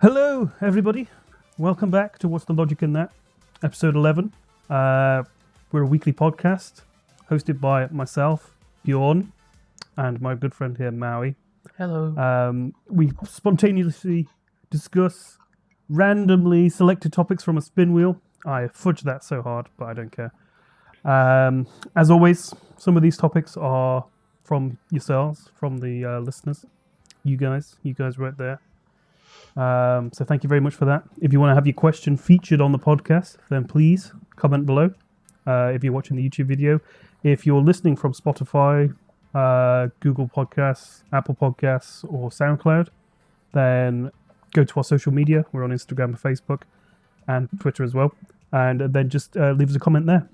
Hello, everybody. Welcome back to What's the Logic in That, episode 11. We're a weekly podcast hosted by myself, Bjorn, and my good friend here, Maui. Hello. We spontaneously discuss randomly selected topics from a spin wheel. I fudged that so hard, but I don't care. As always, some of these topics are from yourselves, from the listeners. You guys right there. So thank you very much for that. If you want to have your question featured on the podcast, then please comment below. If you're watching the YouTube video, if you're listening from Spotify, Google Podcasts, Apple Podcasts, or SoundCloud, then go to our social media. We're on Instagram and Facebook and Twitter as well. And then just leave us a comment there.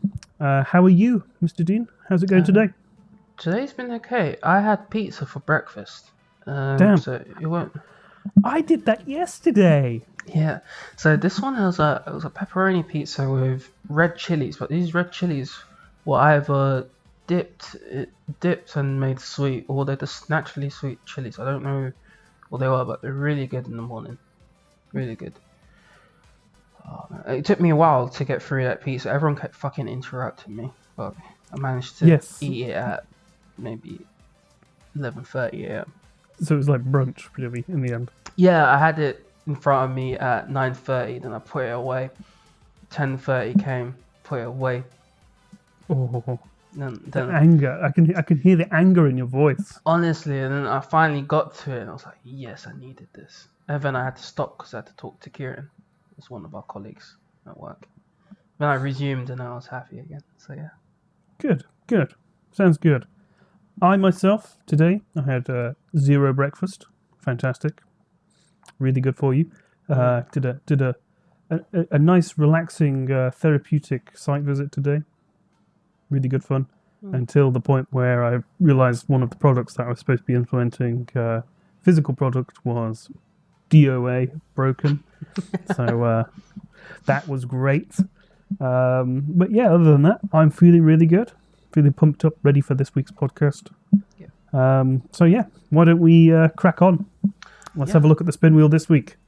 How are you, Mr. Dean? How's it going today? Today's been okay. I had pizza for breakfast. Damn. So it won't. I did that yesterday. Yeah. So this one was a pepperoni pizza with red chilies, but these red chilies were either dipped and made sweet, or they're just naturally sweet chilies. I don't know what they were, but they're really good in the morning. Really good. Oh, it took me a while to get through that pizza. Everyone kept fucking interrupting me, but I managed to eat it at maybe 11:30 a.m. So it was like brunch, really, in the end. Yeah, I had it in front of me at 9:30, then I put it away. 10:30 came, put it away. Oh, Then the anger! I can hear the anger in your voice. Honestly, and then I finally got to it, and I was like, yes, I needed this. And then I had to stop because I had to talk to Kieran. It's one of our colleagues at work. Then I resumed, and I was happy again. So yeah. Good. Sounds good. I myself, today, I had zero breakfast. Fantastic. Really good for you. Did a nice, relaxing, therapeutic site visit today. Really good fun. Until the point where I realized one of the products that I was supposed to be implementing, physical product, was DOA, broken. So that was great. But yeah, other than that, I'm feeling really good. Feeling pumped up, ready for this week's podcast. Yeah. So yeah, why don't we crack on? Let's have a look at the spin wheel this week.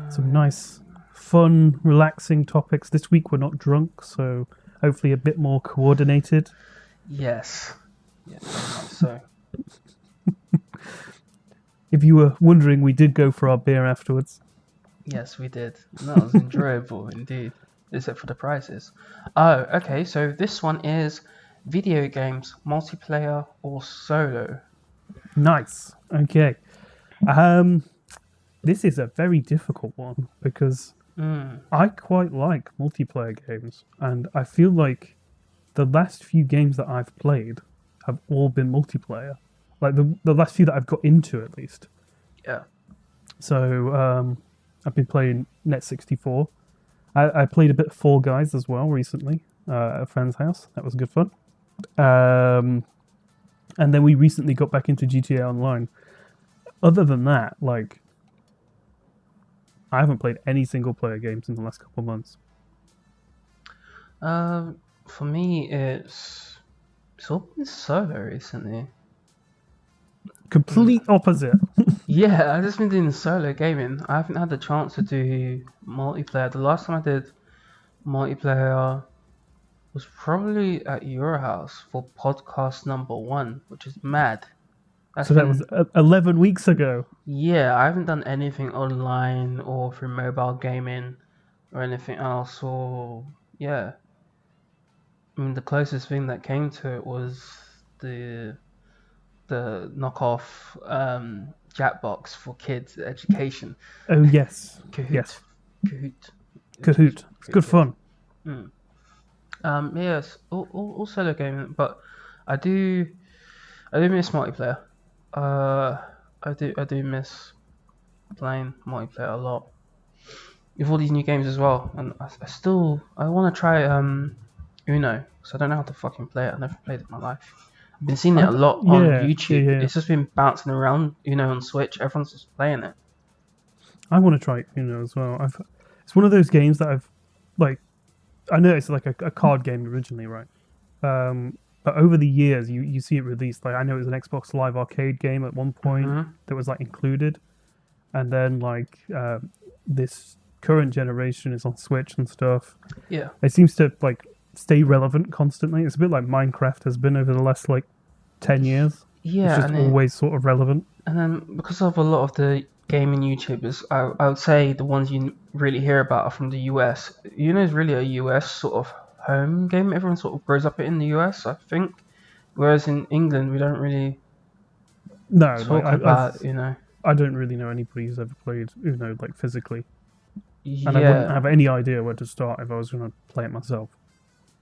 Some nice, fun, relaxing topics. This week we're not drunk, so hopefully a bit more coordinated. Yes. So. If you were wondering, we did go for our beer afterwards. Yes, we did. That was enjoyable indeed. Except for the prizes. Oh, okay. So this one is video games, multiplayer or solo. Nice. Okay. This is a very difficult one because I quite like multiplayer games, and I feel like the last few games that I've played have all been multiplayer. Like the last few that I've got into, at least. Yeah. So I've been playing Net 64. I played a bit of Fall Guys as well recently at a friend's house. That was good fun. And then we recently got back into GTA Online. Other than that, like, I haven't played any single player games in the last couple of months. For me, it's all been solo recently. Complete opposite. Yeah, I've just been doing solo gaming. I haven't had the chance to do multiplayer. The last time I did multiplayer was probably at your house for podcast number 1, which is mad. That was 11 weeks ago. Yeah, I haven't done anything online or through mobile gaming or anything else. Or yeah, I mean the closest thing that came to it was the knockoff Jackbox for kids education. Oh yes, Kahoot. Yes. Kahoot. It's good fun. Yes, all solo gaming, but I do miss multiplayer. I do miss playing multiplayer a lot with all these new games as well, and I want to try Uno, because I don't know how to fucking play it. I've never played it in my life. I've been seeing it a lot on YouTube. Yeah. It's just been bouncing around, on Switch. Everyone's just playing it. I want to try Uno as well. It's one of those games that I know it's like a card game originally, right? But over the years, you see it released. Like I know it was an Xbox Live Arcade game at one point Mm-hmm. that was like included, and then like this current generation is on Switch and stuff. Yeah. It seems to like stay relevant constantly. It's a bit like Minecraft has been over the last like 10 years. It's Yeah, just always sort of relevant. and then because of a lot of the gaming YouTubers, I would say the ones you really hear about are from the US. It's really a US sort of home game. Everyone sort of grows up in the US, I think. Whereas in England, we don't really No, like talk about. I don't really know anybody who's ever played Uno like physically, and I wouldn't Yeah, have any idea where to start if I was going to play it myself.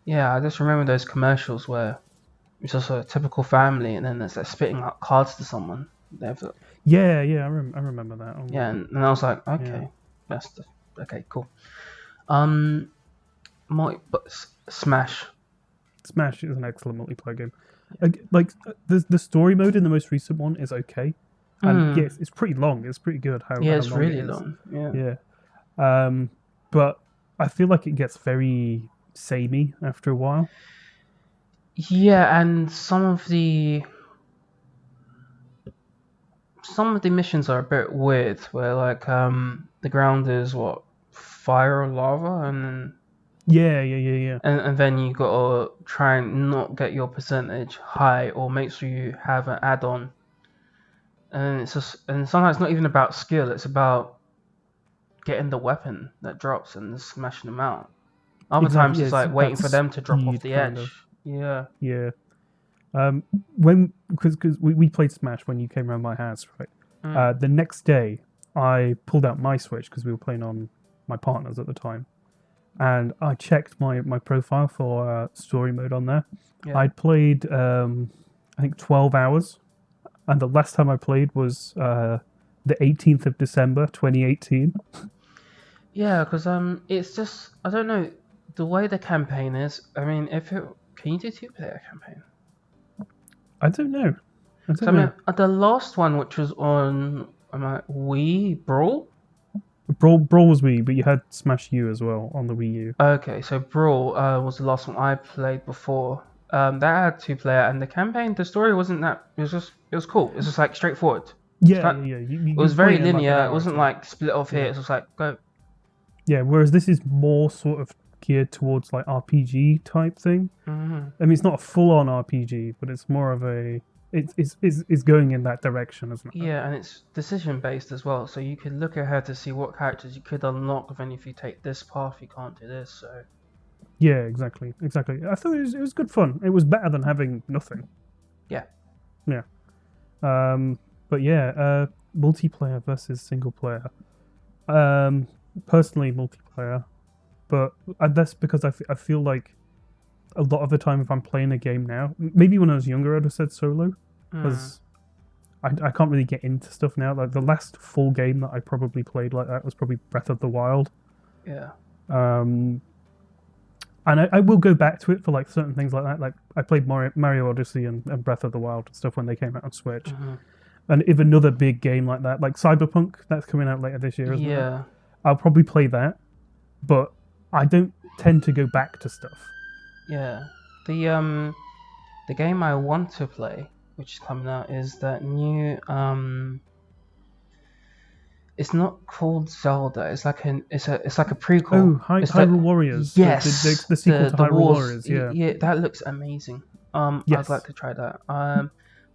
yeah. I just remember those commercials where it's just a typical family, and then they're spitting out cards to someone. They've, Yeah, yeah, I remember that. Oh, yeah, and I was like, yeah. okay, okay, cool. Um, but Smash. Smash is an excellent multiplayer game. Like the story mode in the most recent one is okay, and yes, it's pretty long. It's pretty good. Yeah, how it's long really it is. long. Yeah. Yeah. But I feel like it gets very samey after a while. Yeah, and some of the missions are a bit weird, where like the ground is what, fire or lava, and then Yeah. and then you gotta try and not get your percentage high, or make sure you have an add-on. And sometimes it's not even about skill; it's about getting the weapon that drops and smashing them out. Other Exactly. times Yeah, it's it's like waiting about for them to drop off speed, the kind edge. of. Yeah. Yeah. When because we played Smash when you came around my house, right? The next day, I pulled out my Switch because we were playing on my partner's at the time, and I checked my profile for story mode on there. Yeah. I'd played I think 12 hours, and the last time I played was the 18th of December 2018. Yeah, because it's just, I don't know, the way the campaign is. I mean, can you do two-player campaign? I don't know. So I mean, the last one, which was on Wii Brawl. Brawl was Wii, but you had Smash U as well on the Wii U. Okay, so Brawl was the last one I played before. That had two-player, and the story wasn't that. It was cool. It's just like straightforward. Yeah. It was very play it in, like, an linear. hour It or wasn't two. like split off here. Yeah. It's just like go. Yeah, whereas this is more sort of geared towards like RPG type thing. Mm-hmm. I mean, it's not a full-on RPG, but it's more of a it's going in that direction, isn't it? Yeah, and it's decision based as well. So you could look ahead to see what characters you could unlock. Then if you take this path, you can't do this. So Yeah, exactly. I thought it was good fun. It was better than having nothing. yeah. Yeah. But yeah, multiplayer versus single player. Personally, multiplayer, but that's because I feel like a lot of the time if I'm playing a game now, maybe when I was younger I'd have said solo, because I can't really get into stuff now. Like the last full game that I probably played like that was probably Breath of the Wild. Yeah. And I will go back to it for like certain things like that. Like I played Mario Odyssey and Breath of the Wild and stuff when they came out on Switch. Mm-hmm. And if another big game like that, like Cyberpunk, that's coming out later this year, isn't it? Yeah. I'll probably play that, but I don't tend to go back to stuff. Yeah. The game I want to play, which is coming out, is that new it's not called Zelda. It's like a prequel. Oh, It's Hyrule Warriors. Yes. The sequel to Hyrule Wars. Warriors. Yeah. Yeah, that looks amazing. Yes. I'd like to try that.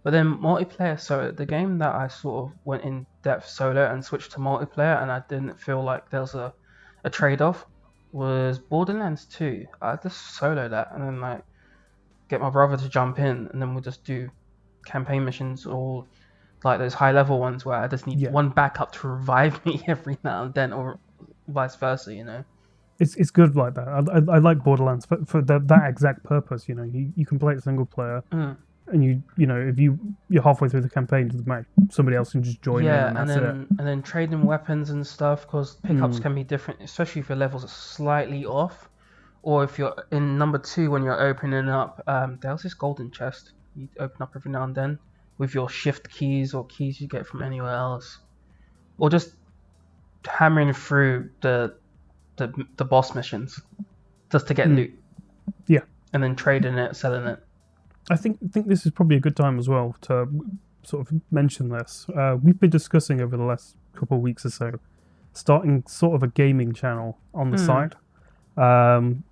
But then multiplayer. So the game that I sort of went in depth solo and switched to multiplayer, and I didn't feel like there was a trade-off, was Borderlands 2. I just solo that and then like get my brother to jump in, and then we'll just do campaign missions, or like those high-level ones where I just need one backup to revive me every now and then, or vice versa. It's good like that. I like Borderlands for that exact purpose. You can play it single player, and if you're halfway through the campaign to the match, somebody else can just join in, and that's it. And then trading weapons and stuff, because pickups can be different, especially if your levels are slightly off, or if you're in number 2 when you're opening up. There's this golden chest you open up every now and then with your shift keys or keys you get from anywhere else, or just hammering through the boss missions just to get loot. Yeah. And then trading it, selling it. I think this is probably a good time as well to sort of mention this. We've been discussing over the last couple of weeks or so, starting sort of a gaming channel on the Hmm. side,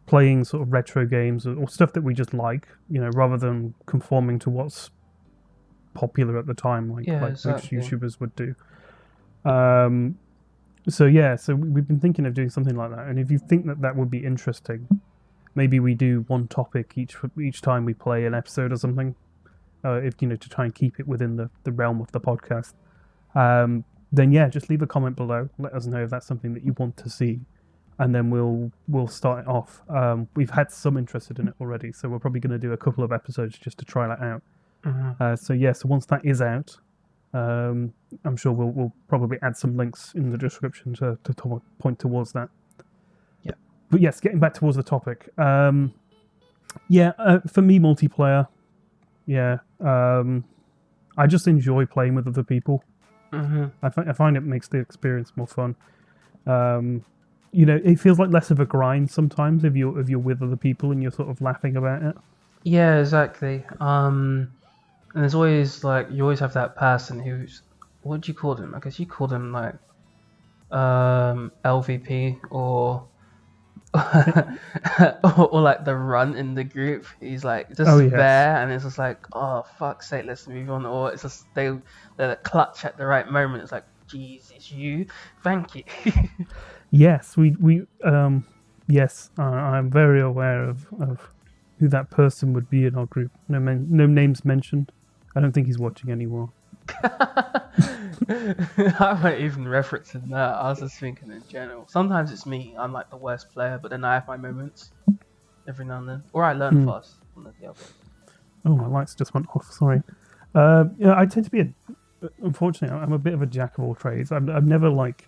playing sort of retro games or stuff that we just like, rather than conforming to what's popular at the time, Yeah, like most exactly. YouTubers would do. Um, so yeah, so we've been thinking of doing something like that, and if you think that that would be interesting, maybe we do one topic each time we play an episode or something. If to try and keep it within the realm of the podcast. Then yeah, just leave a comment below. Let us know if that's something that you want to see, and then we'll start it off. We've had some interested in it already, so we're probably going to do a couple of episodes just to try that out. Hmm. So yeah, so once that is out, I'm sure we'll probably add some links in the description to point towards that. Yeah. But yes, getting back towards the topic. For me, multiplayer. Yeah, I just enjoy playing with other people. Hmm. I find it makes the experience more fun. Um, it feels like less of a grind sometimes if you're with other people and you're sort of laughing about it. Yeah, exactly. And there's always like you always have that person who's what do you call them? I guess you call them like LVP or or like the runt in the group. He's like Oh just yes, there, and it's just like, oh fuck's sake, let's move on. Or it's just they're clutch at the right moment. It's like, jeez, it's you. Thank you. yes, we yes, I'm very aware of who that person would be in our group. No names mentioned. I don't think he's watching anymore. I wasn't even referencing that. I was just thinking in general. Sometimes it's me. I'm like the worst player, but then I have my moments every now and then, or I learn Mm. fast. One or the other. Oh, my lights just went off. Sorry. I tend to be unfortunately, I'm a bit of a jack of all trades. I'm never like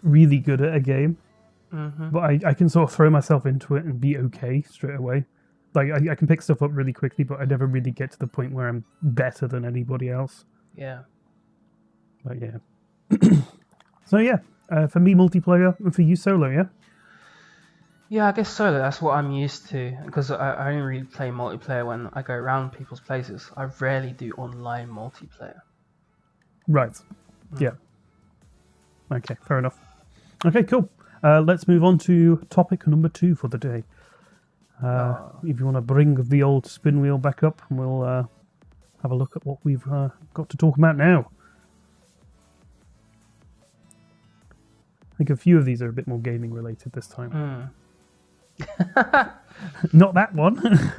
really good at a game, Mhm. but I can sort of throw myself into it and be okay straight away. Like I can pick stuff up really quickly, but I never really get to the point where I'm better than anybody else. Yeah. But yeah. So yeah, for me multiplayer and for you solo, yeah. Yeah, I guess solo. That's what I'm used to because I only really play multiplayer when I go around people's places. I rarely do online multiplayer. Right. Mm. Yeah. Okay. Fair enough. Okay. Cool. Let's move on to topic number 2 for the day. Uh, If you want to bring the old spin wheel back up, and we'll have a look at what we've got to talk about now. I think a few of these are a bit more gaming related this time. mm. Not that one.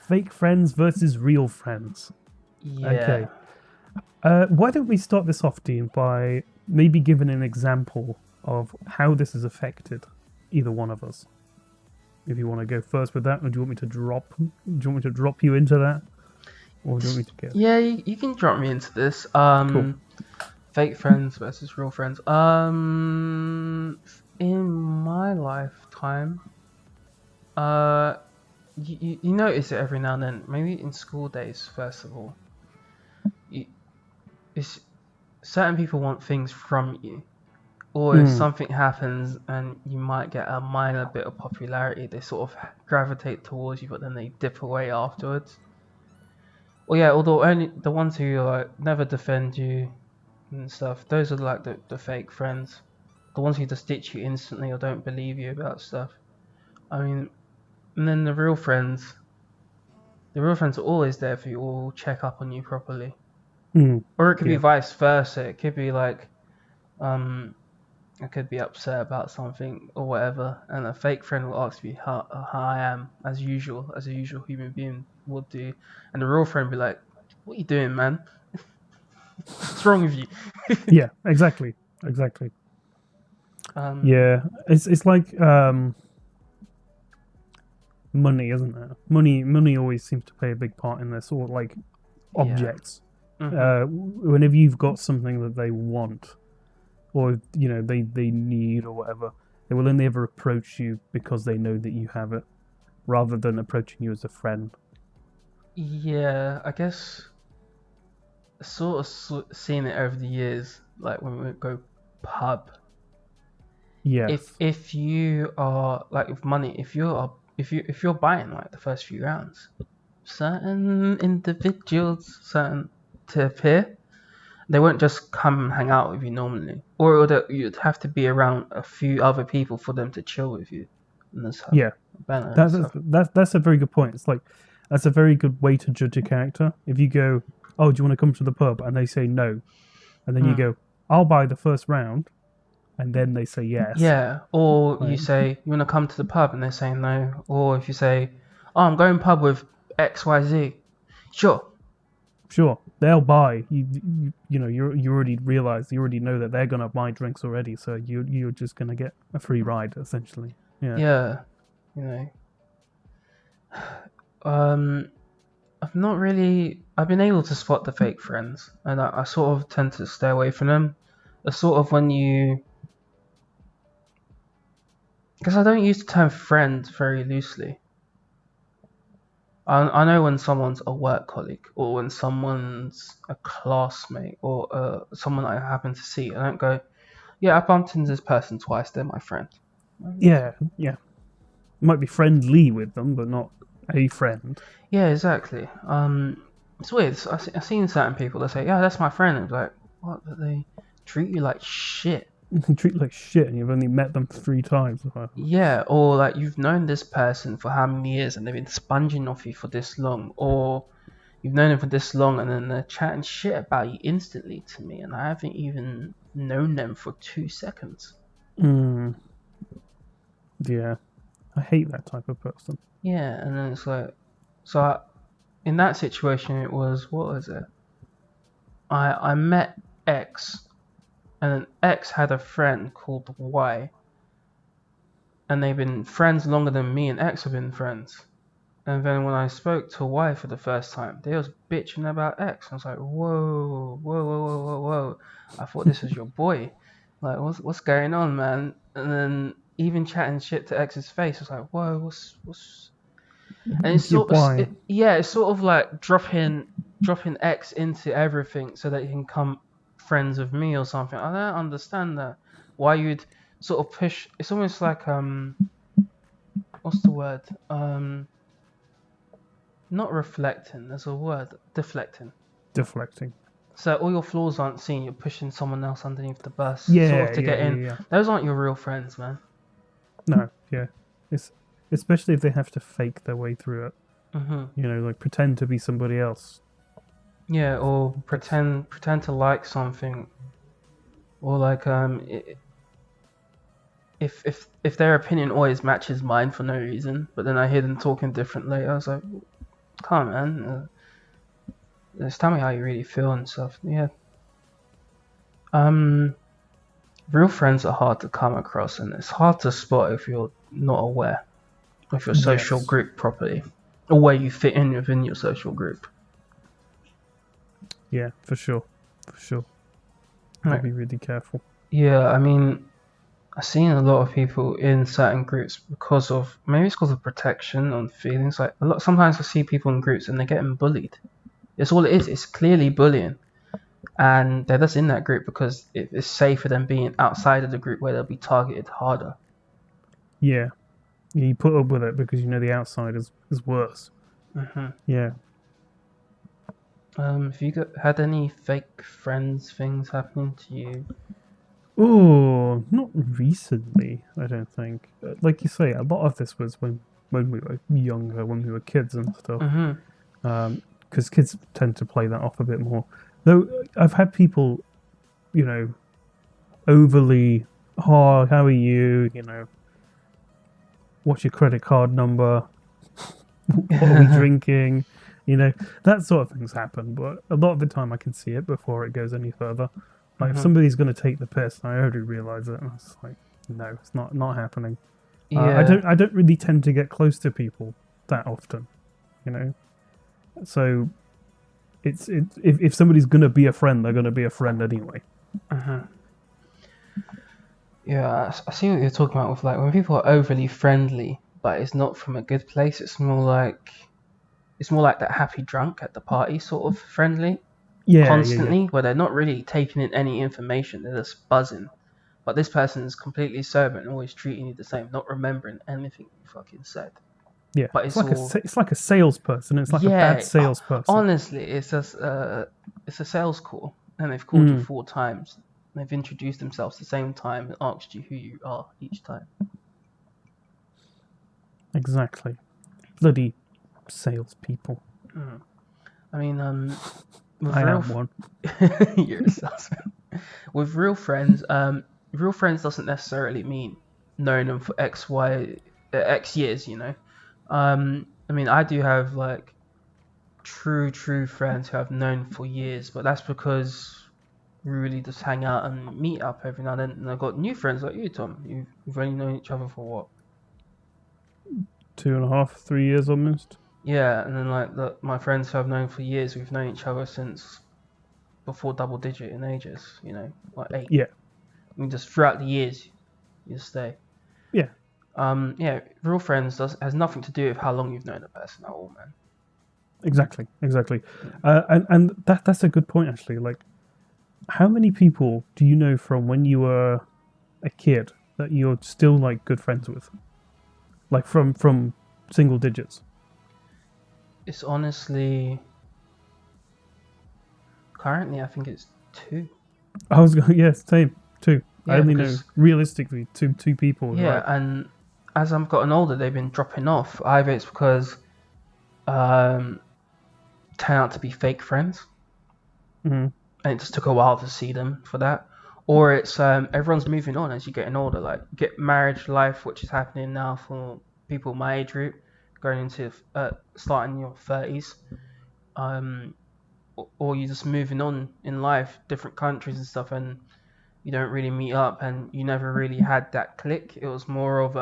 Fake friends versus real friends. Yeah. Okay. Why don't we start this off, Dean, by maybe giving an example of how this has affected either one of us? If you want to go first with that, or do you want me to drop? Do you want me to drop you into that, or do you want me to go? Yeah, you can drop me into this. Cool. Fake friends versus real friends. In my lifetime, uh, you notice it every now and then. Maybe in school days, first of all, you, it's certain people want things from you, or if Mm, something happens and you might get a minor bit of popularity, they sort of gravitate towards you, but then they dip away afterwards. Well, yeah, although only the ones who like never defend you and stuff, those are like the fake friends. The ones who just ditch you instantly or don't believe you about stuff. I mean, and then the real friends are always there for you, or will check up on you properly. mm, Or it could be yeah. vice versa. It could be like, um, I could be upset about something or whatever, and a fake friend will ask me how I am, as a usual human being would do, and the real friend will be like, "What are you doing, man? What's wrong with you?" Yeah. Exactly. Exactly. um, Yeah. It's like money, isn't it? Money always seems to play a big part in this, or like yeah. objects. Mhm. Whenever you've got something that they want, or they need or whatever, they will only ever approach you because they know that you have it, rather than approaching you as a friend. Yeah, I guess sort of seen it over the years, like when we go pub. Yes. If you are like with money, if you're buying like the first few rounds, certain individuals, certain to appear. They won't just come and hang out with you normally, or that you'd have to be around a few other people for them to chill with you. And that's how Yeah, banner and that's stuff. that's a very good point. It's like that's a very good way to judge a character. If you go, "Oh, do you want to come to the pub?" and they say no, and then you go, "I'll buy the first round," and then they say yes. Yeah, or you Like, say you want to come to the pub and they say no, or if you say, "Oh, I'm going pub with XYZ," sure. sure, they'll buy. You know you already realize you already know that they're gonna buy drinks already, so you're just gonna get a free ride essentially. Yeah. Yeah, you know. Um, I've not really. I've been able to spot the fake friends, and I sort of tend to stay away from them. It's sort of when you, because I don't use the term friend very loosely. I know when someone's a work colleague, or when someone's a classmate, or someone I happen to see. I don't go, yeah, I bumped into this person twice. They're my friend. Yeah, yeah. Might be friendly with them, but not a friend. Yeah, exactly. It's weird. I've seen certain people that say, "Yeah, that's my friend." It's like, what? But they treat you like shit. You treat like shit, and you've only met them 3 times. Yeah, or like you've known this person for how many years and they've been sponging off you for this long, or you've known them for this long and then they're chatting shit about you instantly to me, and I haven't even known them for 2 seconds. Mm, yeah, I hate that type of person. Yeah, and then it's like, so in that situation, it was, what was it? I met X, and then X had a friend called Y, and they've been friends longer than me and X have been friends. And then when I spoke to Y for the first time, they was bitching about X. I was like, whoa, whoa, whoa, whoa, whoa, whoa. I thought this was your boy. Like, what's going on, man? And then even chatting shit to X's face, I was like, whoa, what's and it's Yeah, sort of it's sort of like dropping X into everything so that he can come friends with me or something. I don't understand that. Why you'd sort of push? It's almost like what's the word? Not reflecting. There's a word. Deflecting. deflecting. So all your flaws aren't seen. You're pushing someone else underneath the bus, Yeah, sort of to yeah, get yeah, in. yeah. Those aren't your real friends, man. No, yeah. It's especially if they have to fake their way through it. Mhm. You know, like pretend to be somebody else. Yeah, or pretend to like something, or like if their opinion always matches mine for no reason, but then I hear them talking differently, I was like, come on, man, just tell me how you really feel and stuff. Yeah. Real friends are hard to come across, and it's hard to spot if you're not aware of your social Yes. group properly, or where you fit in within your social group. Yeah, for sure. For sure. Gotta be really careful. Yeah, I mean, I've seen a lot of people in certain groups because of, maybe it's because of protection on feelings. Like sometimes I see people in groups and they're getting bullied. It's all it is. It's clearly bullying, and they're just in that group because it's safer than being outside of the group where they'll be targeted harder. Yeah. You put up with it because you know the outside is worse. Mhm. Yeah. Have you had any fake friends things happening to you? Oh, not recently, I don't think. Like you say, a lot of this was when we were younger, when we were kids and stuff. Because kids tend to play that off a bit more. Though I've had people, you know, overly, oh, how are you? You know, what's your credit card number? What are we drinking? You know, that sort of things happen. But a lot of the time I can see it before it goes any further. Like if somebody's going to take the piss, I already realise it, and it's like, no, it's not happening. Yeah. I don't really tend to get close to people that often, you know. So if somebody's going to be a friend, they're going to be a friend anyway. Yeah, I see what you're talking about with like when people are overly friendly, but it's not from a good place. It's more like that happy drunk at the party sort of friendly. Yeah, Constantly, yeah. where they're not really taking in any information, they're just buzzing. But this person is completely sober and always treating you the same, not remembering anything you fucking said. Yeah, but it's it's like all it's like a salesperson. It's like a bad yeah. salesperson. Honestly, it's a sales call, and they've called you Mm, 4 times. They've introduced themselves the same time and asked you who you are each time. exactly. Bloody salespeople. I mean, with I real, am one. you're a salesman. With real friends doesn't necessarily mean knowing them for X years. I mean, I do have like true friends who I've known for years, but that's because we really just hang out and meet up every now and then. And I've got new friends like you, Tom. You've only known each other for what? 2.5, 3 years almost. Yeah, and then like my friends who I've known for years, we've known each other since before double digit in ages. Like 8. Yeah, I mean, just throughout the years, you just stay. yeah, Yeah, real friends has nothing to do with how long you've known a person at all, man. exactly. And that's a good point actually. Like, how many people do you know from when you were a kid that you're still like good friends with? Like from single digits. It's honestly currently I think it's 2. I was going, yeah, same, two. I Yeah, only know because realistically two people who yeah, I. and as I've gotten older, they've been dropping off. Either it's because um turn out to be fake friends, Mhm. and it just took a while to see them for that, or it's everyone's moving on as you're getting older. Like get marriage life, which is happening now for people my age group, going into starting your 30s, or you're just moving on in life, different countries and stuff, and you don't really meet up, and you never really had that click. It was more of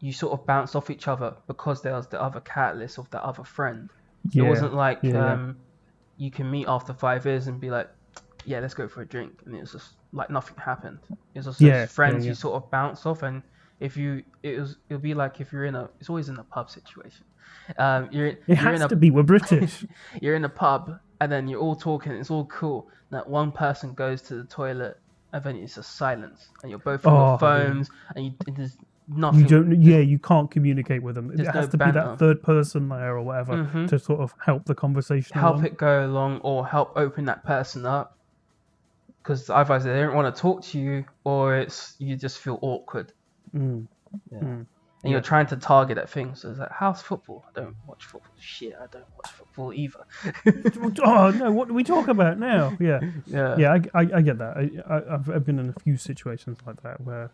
you sort of bounced off each other because there was the other catalyst of that other friend. It Yeah, wasn't like yeah. you can meet after 5 years and be like, yeah, let's go for a drink, and it was just like nothing happened. It was just those Yeah, yeah, friends you yeah. sort of bounce off, and it'll be like if you're it's always in a pub situation. It You're in has a to be. We're British. you're in a pub and then you're all talking, it's all cool. That one person goes to the toilet and then it's just silence, and you're both on your Oh yeah. phones, and there's You nothing. don't. Yeah, you can't communicate with them. It There's no has to be that banter. third person there or whatever Mm-hmm. to sort of help the conversation Help along. it go along or help open that person up, because otherwise they don't want to talk to you, or it's you just feel awkward. Mm, Yeah. mm, And you're yeah. trying to target at things. So it's like, how's football? I don't watch football. Shit, I don't watch football either. Oh no! What do we talk about now? Yeah, Yeah. yeah. I get that. I've been in a few situations like that where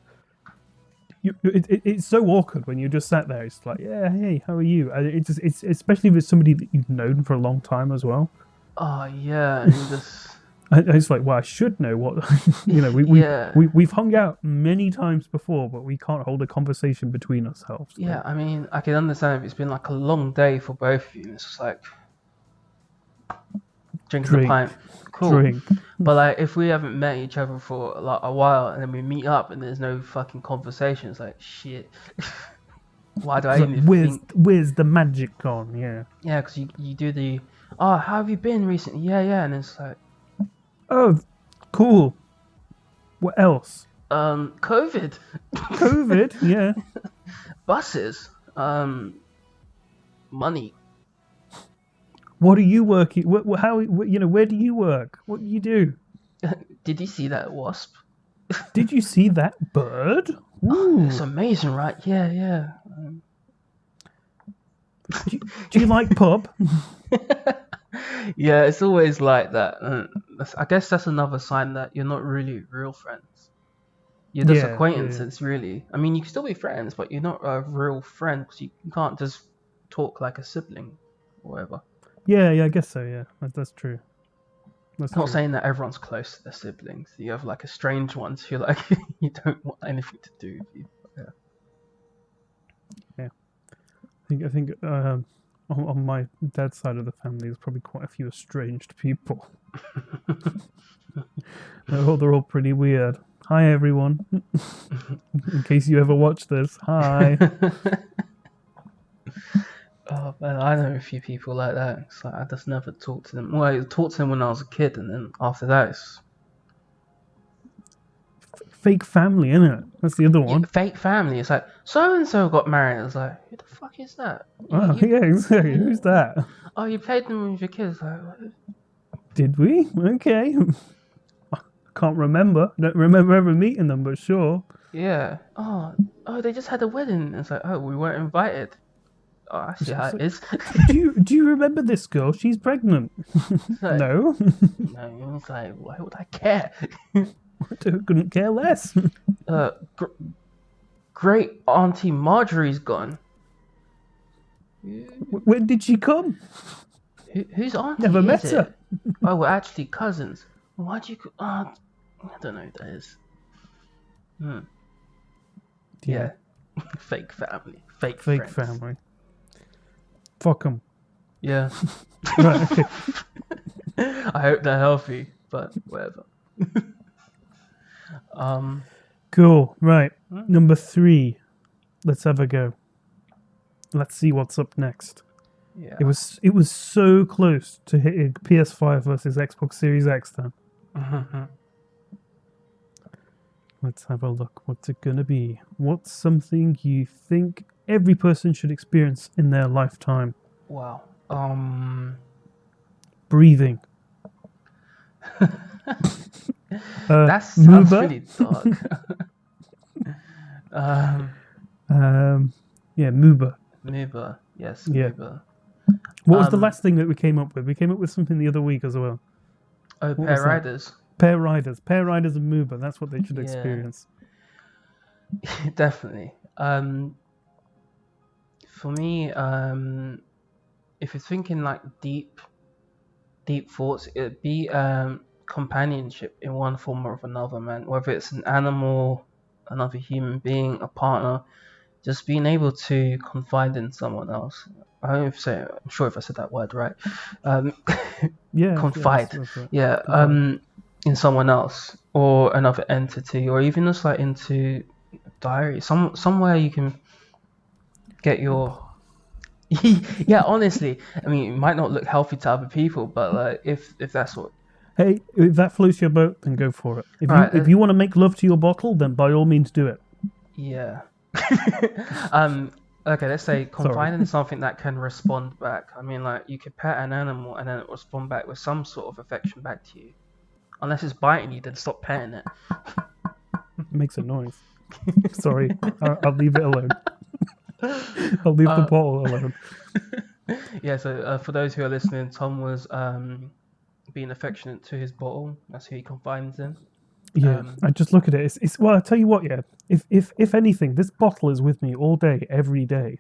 it's so awkward when you just sat there. It's like, yeah, hey, how are you? And it's especially if it's somebody that you've known for a long time as well. Oh yeah, and you just It's like, well, I should know what yeah. we've hung out many times before, but we can't hold a conversation between ourselves. Yeah, I mean, I can understand if it's been like a long day for both of you, and it's just like drinking a Drink, pint, cool. drink. But like, if we haven't met each other for like a while, and then we meet up, and there's no fucking conversation, it's like shit. Why do I It's like, even think? where's the magic gone? Yeah. Yeah, because you do the, oh, how have you been recently? Yeah, and it's like, Oh, cool. What else? COVID, COVID. Yeah. buses, money. What are you working? How? Where do you work? What do you do? Did you see that wasp? Did you see that bird? Ooh. It's amazing, right? Yeah. Do you like pub? Yeah, it's always like that. I guess that's another sign that you're not really real friends. You're just Yeah. acquaintances, really. I mean, you can still be friends, but you're not a real friend because you can't just talk like a sibling or whatever. Yeah. I guess so. Yeah, that's true. That's I'm not true. saying that everyone's close to their siblings. You have like a strange ones who like you don't want anything to do with you. Yeah. I think on my dad's side of the family, there's probably quite a few estranged people. They're all pretty weird. Hi, everyone. In case you ever watch this, hi. Oh man, I know a few people like that. It's like I just never talked to them. Well, I talked to them when I was a kid, and then after that, it's fake family, isn't it? That's the other one. Fake family. It's like so and so got married. It's like, who the fuck is that? Oh, yeah, exactly. Who's that? Oh, you played them with your kids. Like, Did we? Okay. Can't remember. Don't remember ever meeting them, but sure. yeah. Oh, they just had a wedding. It's like, oh, we weren't invited. Oh, I see how it is. Do you remember this girl? She's pregnant. Like, No. No, it's like, why would I care? Couldn't care less. Great Auntie Marjorie's gone. When did she come? Who's auntie? Never is met it? her. Oh, we're actually cousins. Why'd you? I don't know who that is. Yeah. Fake family. Fake Fake friends. family. Fuck them. Yeah. Right, okay. I hope they're healthy, but whatever. Cool. Right. Number 3. Let's have a go. Let's see what's up next. Yeah. It was so close to hitting PS5 versus Xbox Series X then. Let's have a look. What's it gonna be? What's something you think every person should experience in their lifetime? Wow. Breathing. That sounds Muba? really dark. Yeah, Muba. Muba. Yes, Yeah. Muba. What was the last thing that we came up with? We came up with something the other week as well. Oh, What was Pair that? Riders. Pair Riders and Muba. That's what they should experience. Definitely. For me, if you're thinking like deep thoughts, it'd be companionship in one form or another, man. Whether it's an animal, another human being, a partner, just being able to confide in someone else. I'm sure if I said that word right. Yeah. Confide. That's right. Yeah. In someone else or another entity, or even just like into diary, somewhere you can get your. Yeah, honestly, I mean, it might not look healthy to other people, but like if that's what. Hey, if that floats your boat, then go for it. If you want to make love to your bottle, then by all means do it. Yeah. Okay, let's say confiding in something that can respond back. I mean, like, you could pet an animal and then it will respond back with some sort of affection back to you. Unless it's biting you, then stop petting it. It makes a noise. Sorry, I'll leave it alone. I'll leave the bottle alone. Yeah, so for those who are listening, Tom was being affectionate to his bottle. That's who he confides in. Yeah, I just look at it. It's well, I tell you what, yeah. If anything, this bottle is with me all day, every day.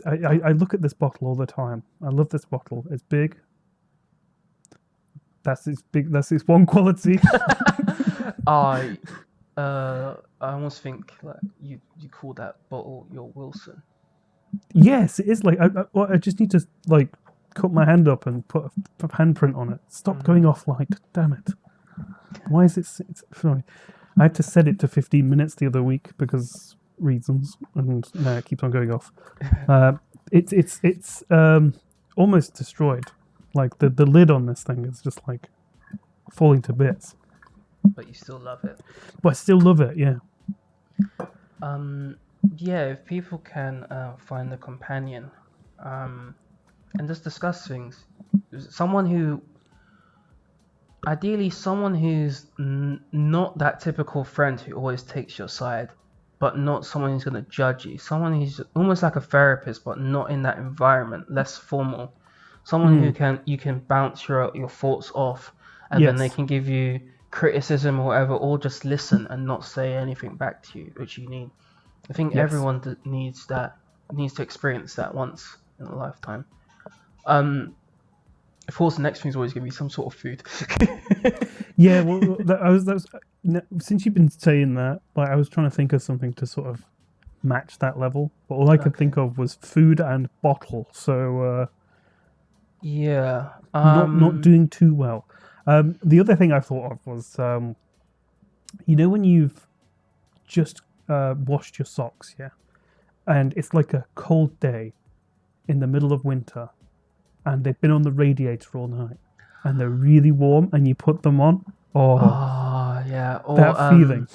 I look at this bottle all the time. I love this bottle. It's big. That's its big. That's its one quality. I almost think like you call that bottle your Wilson. Yes, it is. Like I just need to like cut my hand up and put a handprint on it. Stop going off light. Damn it. Why is it? Sorry, I had to set it to 15 minutes the other week because reasons, and now it keeps on going off. It's almost destroyed. Like the lid on this thing is just like falling to bits. But you still love it. But I still love it. Yeah. Yeah. If people can find a companion, and just discuss things, ideally someone who's not that typical friend who always takes your side, but not someone who's going to judge you. Someone who's almost like a therapist, but not in that environment, less formal. Someone who you can bounce your thoughts off, and then they can give you criticism or whatever, or just listen and not say anything back to you, which you need. I think everyone needs to experience that once in a lifetime. Of course, the next thing is always going to be some sort of food. Yeah, well, since you've been saying that, like I was trying to think of something to sort of match that level, but all I could think of was food and bottle. So yeah, not doing too well. The other thing I thought of was, when you've just washed your socks, and it's like a cold day in the middle of winter, and they've been on the radiator all night, and they're really warm, and you put them on. Oh, Yeah, That or feeling.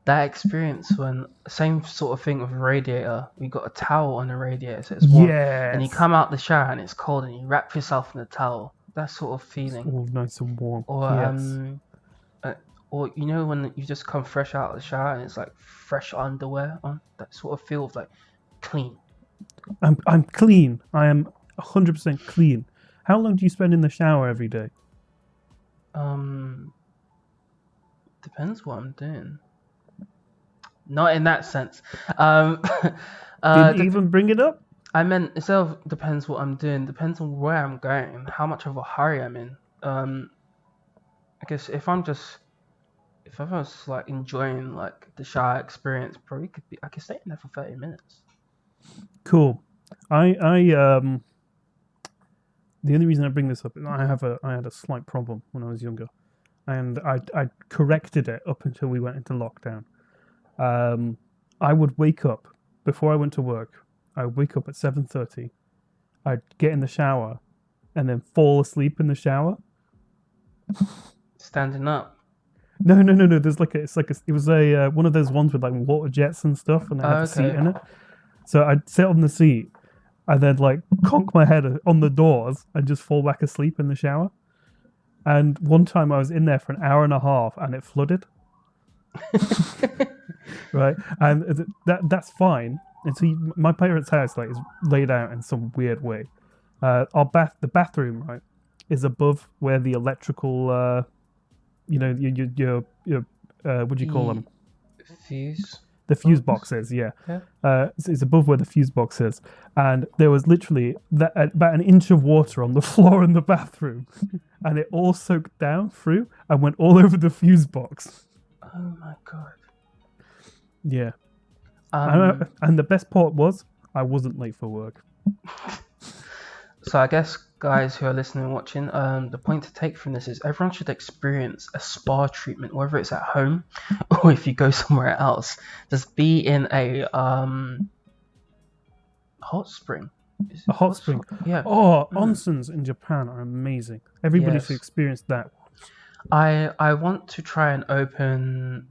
that experience when same sort of thing with a radiator. We got a towel on the radiator, so it's warm, and you Yes. come out the shower and it's cold, and you wrap yourself in the towel. That sort of It's feeling. all nice and warm. Or Yes. uh, or you know when you just come fresh out of the shower and it's like fresh underwear on. That sort of feel of like clean. I'm clean. I am 100% clean. How long do you spend in the shower every day? Um, Depends what I'm doing. Not in that sense. Um, Didn't dep even bring it up? I meant instead of depends what I'm doing, depends on where I'm going and how much of a hurry I'm in. I guess if I was like enjoying like the shower experience, probably could be I could stay in there for 30 minutes. Cool. I the only reason I bring this up is I had a slight problem when I was younger, and I corrected it up until we went into lockdown. I would wake up before I went to work. I would wake up at 7:30. I'd get in the shower, and then fall asleep in the shower. Standing up. No. There's like it was a one of those ones with like water jets and stuff, and it had a seat Okay. in it. So I'd sit on the seat, and then like conk my head on the doors and just fall back asleep in the shower. And one time I was in there for an hour and a half, and it flooded. Right, and that's fine. And so my parents' house like is laid out in some weird way. The bathroom, right, is above where the electrical, what do you call E them? fuse The fuse box. boxes, yeah. Yeah. It's above where the fuse box is, and there was literally about an inch of water on the floor in the bathroom, and it all soaked down through and went all over the fuse box. Oh my god. Yeah, Um. and the best part was I wasn't late for work. So I guess guys who are listening and watching, the point to take from this is everyone should experience a spa treatment, whether it's at home or if you go somewhere else. Just be in a hot spring. Is it A hot spring. Yeah. Oh, onsens in Japan are amazing. Everybody Yes. should experience that. I want to try an open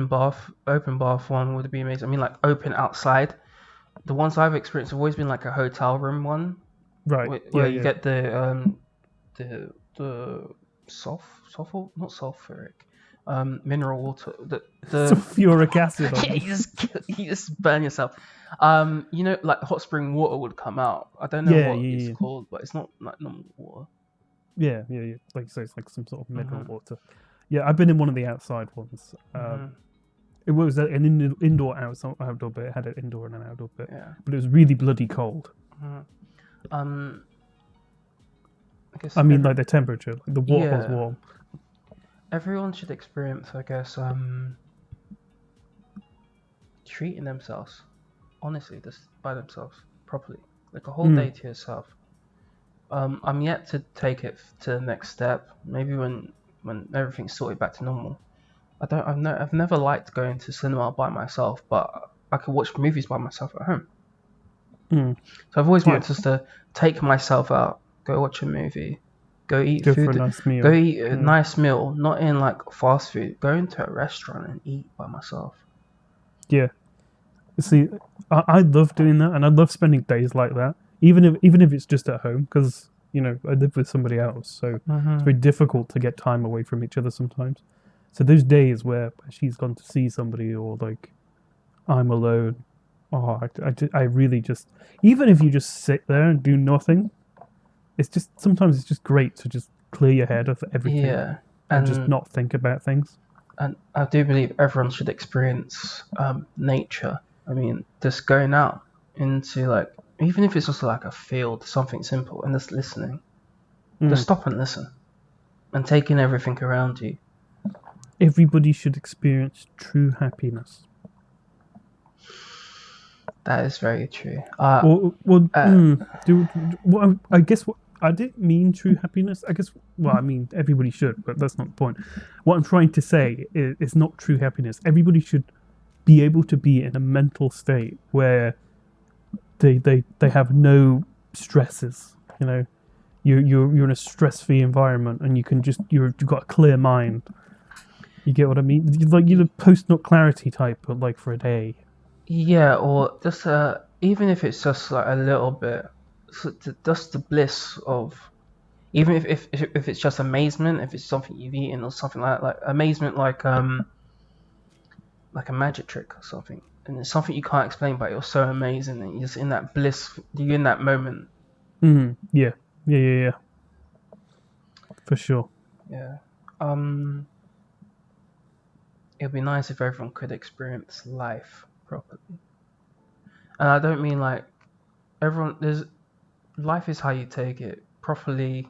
bath one would be amazing. I mean like open outside. The ones I've experienced have always been like a hotel room one. Right. Where Yeah, you yeah. get the not sulfuric, mineral water. The Sulfuric acid on yeah, you. you just burn yourself. Like hot spring water would come out. I don't know Yeah, what yeah, it's yeah. called, but it's not like normal water. Yeah. Like you say, it's like some sort of mineral water. Yeah, I've been in one of the outside ones. It was an indoor outdoor bit. It had an indoor and an outdoor bit, Yeah. but it was really bloody cold. I guess I mean, like the temperature, like the water was Yeah. warm. everyone should experience, I guess, treating themselves honestly, just by themselves properly, like a whole day to yourself. I'm yet to take it to the next step. Maybe when everything's sorted back to normal. I've never liked going to cinema by myself, but I could watch movies by myself at home. Mm. So I've always Yeah. wanted just to take myself out, go watch a movie, go eat Go for a food, nice meal. go eat a nice meal, not in like fast food. Go into a restaurant and eat by myself. Yeah. See, I love doing that, and I love spending days like that, even if it's just at home, because I live with somebody else, so it's very difficult to get time away from each other sometimes. So those days where she's gone to see somebody, or like I'm alone, I really just, even if you just sit there and do nothing, sometimes it's just great to just clear your head of everything, Yeah, and just not think about things. and I do believe everyone should experience nature. I mean, just going out into like, even if it's just like a field, something simple, and just listening. Just stop and listen, and take in everything around you. Everybody should experience true happiness. That is very true. I guess what I didn't mean true happiness. I guess, well, I mean everybody should, but that's not the point. What I'm trying to say is it's not true happiness. Everybody should be able to be in a mental state where they have no stresses. You're in a stress-free environment, and you've got a clear mind. You get what I mean? Like you're the post-nut clarity type, but like for a day. Yeah, or just even if it's just like a little bit, just the bliss of even if it's just amazement, if it's something you've eaten or something like amazement, like a magic trick or something, and it's something you can't explain, but you're so amazing, and you're just in that bliss, you're in that moment. Yeah. Yeah. For sure. Yeah. It'd be nice if everyone could experience life properly, and I don't mean like everyone. There's life is how you take it. Properly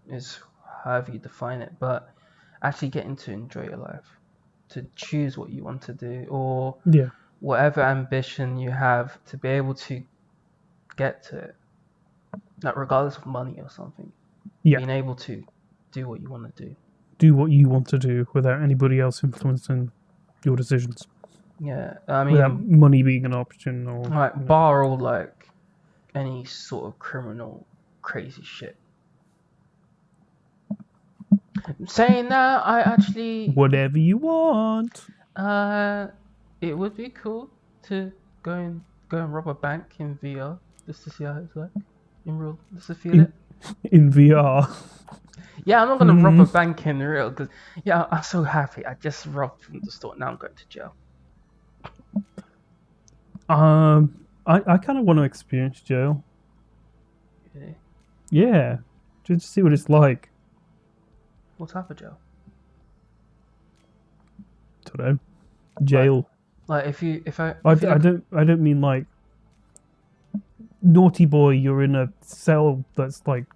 is however you define it, but actually getting to enjoy your life, to choose what you want to do, or Yeah. whatever ambition you have, to be able to get to it, like regardless of money or something, Yeah. being able to do what you want to do. Do what you want to do without anybody else influencing your decisions. Yeah, I Without mean, money being an option or like bar all like any sort of criminal crazy shit. Saying that, I actually, whatever you want. uh, it would be cool to go and rob a bank in VR just to see how it's like in real, just to feel it. In VR. Yeah, I'm not gonna rob a bank in real because yeah, I'm so happy. I just robbed from the store. Now I'm going to jail. I kind of want to experience jail. Yeah. Yeah, just to see what it's like. What type of jail? Don't know. Jail. Like if you if I I if you look, don't mean like naughty boy. You're in a cell that's like,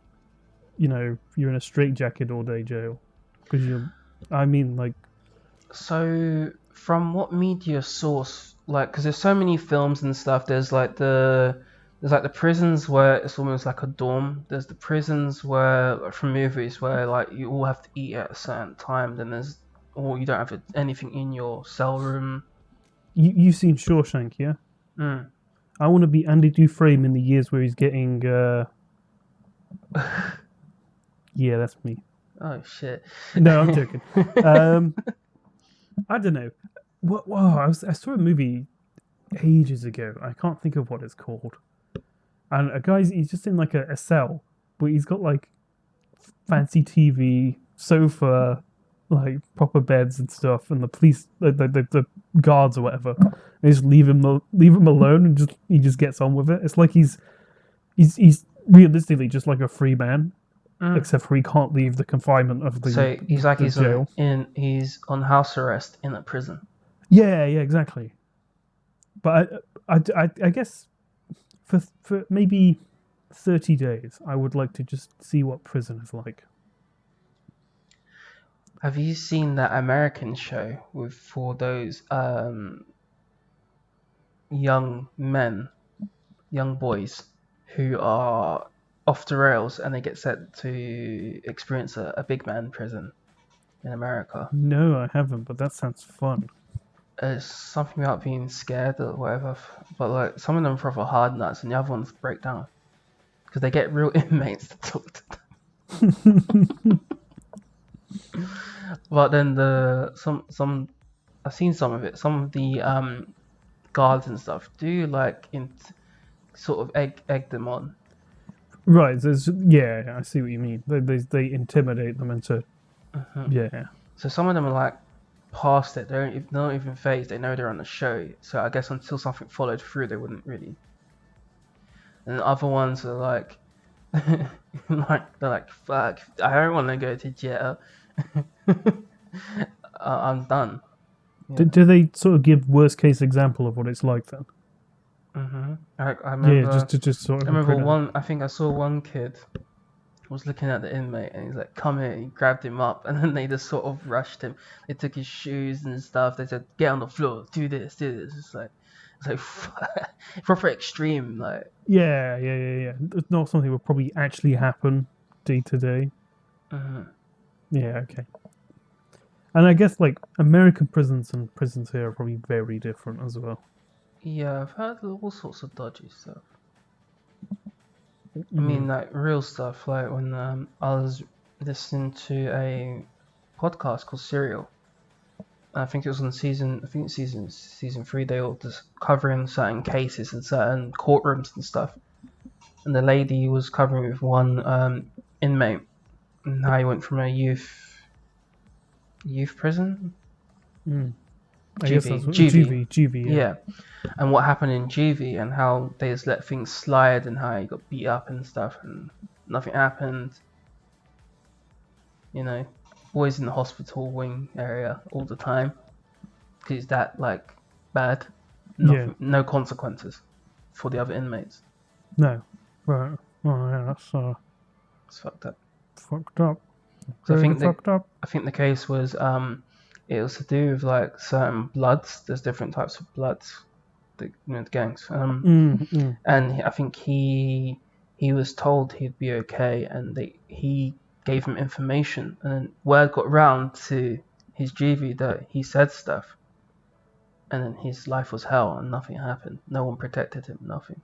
you're in a straitjacket all day jail. Because I mean like. so from what media source, like, because there's so many films and stuff. There's like the prisons where it's almost like a dorm. There's the prisons where like, from movies where like you all have to eat at a certain time. Then there's or you don't have anything in your cell room. You've seen Shawshank, yeah? Mm. I want to be Andy Dufresne in the years where he's getting. Yeah, that's me. Oh shit. No, I'm joking. I don't know. Whoa, I saw a movie ages ago. I can't think of what it's called. And he's just in like a cell, but he's got like fancy TV, sofa, like proper beds and stuff, and the police, the guards or whatever, they just leave him alone, and he just gets on with it. It's like he's realistically just like a free man, except for he can't leave the confinement of the So he's like the jail. he's on house arrest in a prison. Yeah, exactly. But I guess for maybe 30 days, I would like to just see what prison is like. Have you seen that American show for those young men, young boys who are off the rails and they get sent to experience a big man prison in America? No, I haven't, but that sounds fun. It's something about being scared or whatever, but like some of them are proper hard nuts and the other ones break down because they get real inmates to talk to them. But then some I've seen some of it. Some of the guards and stuff do like sort of egg them on. Right, yeah, I see what you mean. They intimidate them into yeah. So some of them are like past it. They're not even phased. They know they're on a show. So I guess until something followed through, they wouldn't really. And the other ones are like, they're like, fuck, I don't want to go to jail. I'm done. Yeah. Do they sort of give worst case example of what it's like then? I remember. Yeah, just sort of. I remember one. I think I saw one kid was looking at the inmate and he's like, "Come here!" He grabbed him up and then they just sort of rushed him. They took his shoes and stuff. They said, "Get on the floor, do this, do this." It's like proper extreme, like. Yeah. It's not something that would probably actually happen day to day. Yeah, okay. And I guess like American prisons and prisons here are probably very different as well. Yeah, I've heard all sorts of dodgy stuff. I mean, like real stuff. Like when I was listening to a podcast called Serial, I think it was on season 3. They were just covering certain cases in certain courtrooms and stuff. And the lady was covering with one inmate, and how he went from a youth prison, I guess that's what, GV. GV, yeah. Yeah, and what happened in GV and how they just let things slide and how he got beat up and stuff and nothing happened. You know, always in the hospital wing area all the time because it's that like bad. No consequences for the other inmates. No, right. Oh yeah, that's It's fucked up. fucked up. So Very fucked up. I think the case was it was to do with like certain bloods. There's different types of bloods, the gangs. And I think he was told he'd be okay, and he gave him information, and then word got round to his GV that he said stuff, and then his life was hell and nothing happened. No one protected him. Nothing.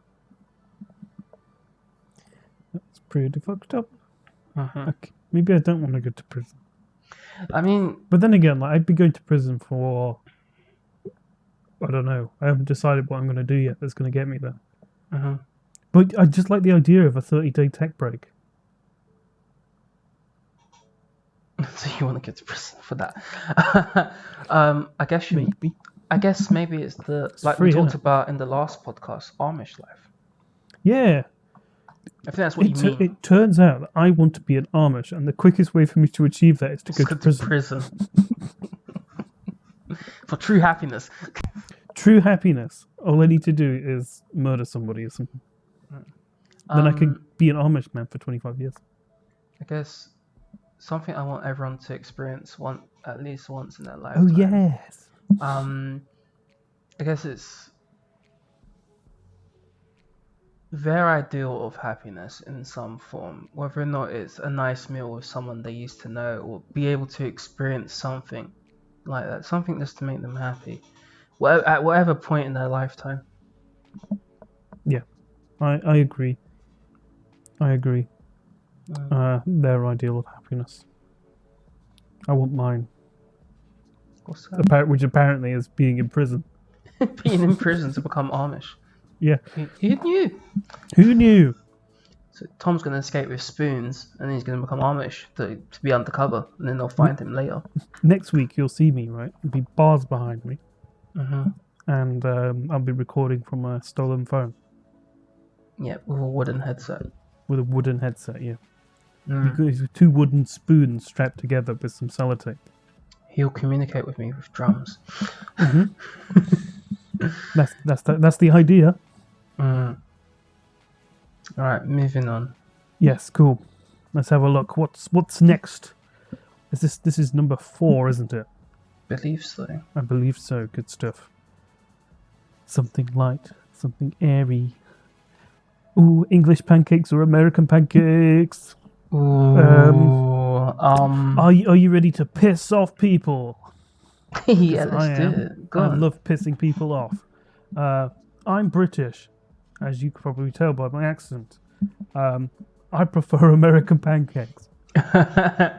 That's pretty fucked up. Uh-huh. Okay. Maybe I don't want to go to prison. I mean, but then again, like, I'd be going to prison for, I don't know. I haven't decided what I'm going to do yet that's going to get me there. Uh-huh. But I just like the idea of a 30-day tech break. So you want to go to prison for that? I guess maybe. I guess maybe it's like free, we talked about in the last podcast, Amish life. Yeah. I think that's what you mean. It turns out that I want to be an Amish, and the quickest way for me to achieve that is to go to prison. For true happiness. True happiness. All I need to do is murder somebody or something. Then I can be an Amish man for 25 years. I guess something I want everyone to experience at least once in their life. Oh yes. I guess it's their ideal of happiness in some form, whether or not it's a nice meal with someone they used to know, or be able to experience something like that, something just to make them happy, at whatever point in their lifetime. Yeah, I agree. Their ideal of happiness. I want mine. What's that? Which apparently is being in prison. Being in prison to become Amish. Yeah. Who knew? Who knew? So Tom's going to escape with spoons, and then he's going to become Amish to be undercover, and then they'll find him later. Next week you'll see me, right? There'll be bars behind me. Mm-hmm. And I'll be recording from a stolen phone. Yeah, with a wooden headset. With a wooden headset, yeah. With 2 wooden spoons strapped together with some sellotape. He'll communicate with me with drums. Mm-hmm. That's the idea. All right, moving on. Yes, cool. Let's have a look. What's next? This is number 4, isn't it? Believe so. I believe so. Good stuff. Something light, something airy. Ooh, English pancakes or American pancakes? Ooh, Are you ready to piss off people? Yeah, let's do it. Go on. I love pissing people off. I'm British, as you can probably tell by my accent. I prefer American pancakes. I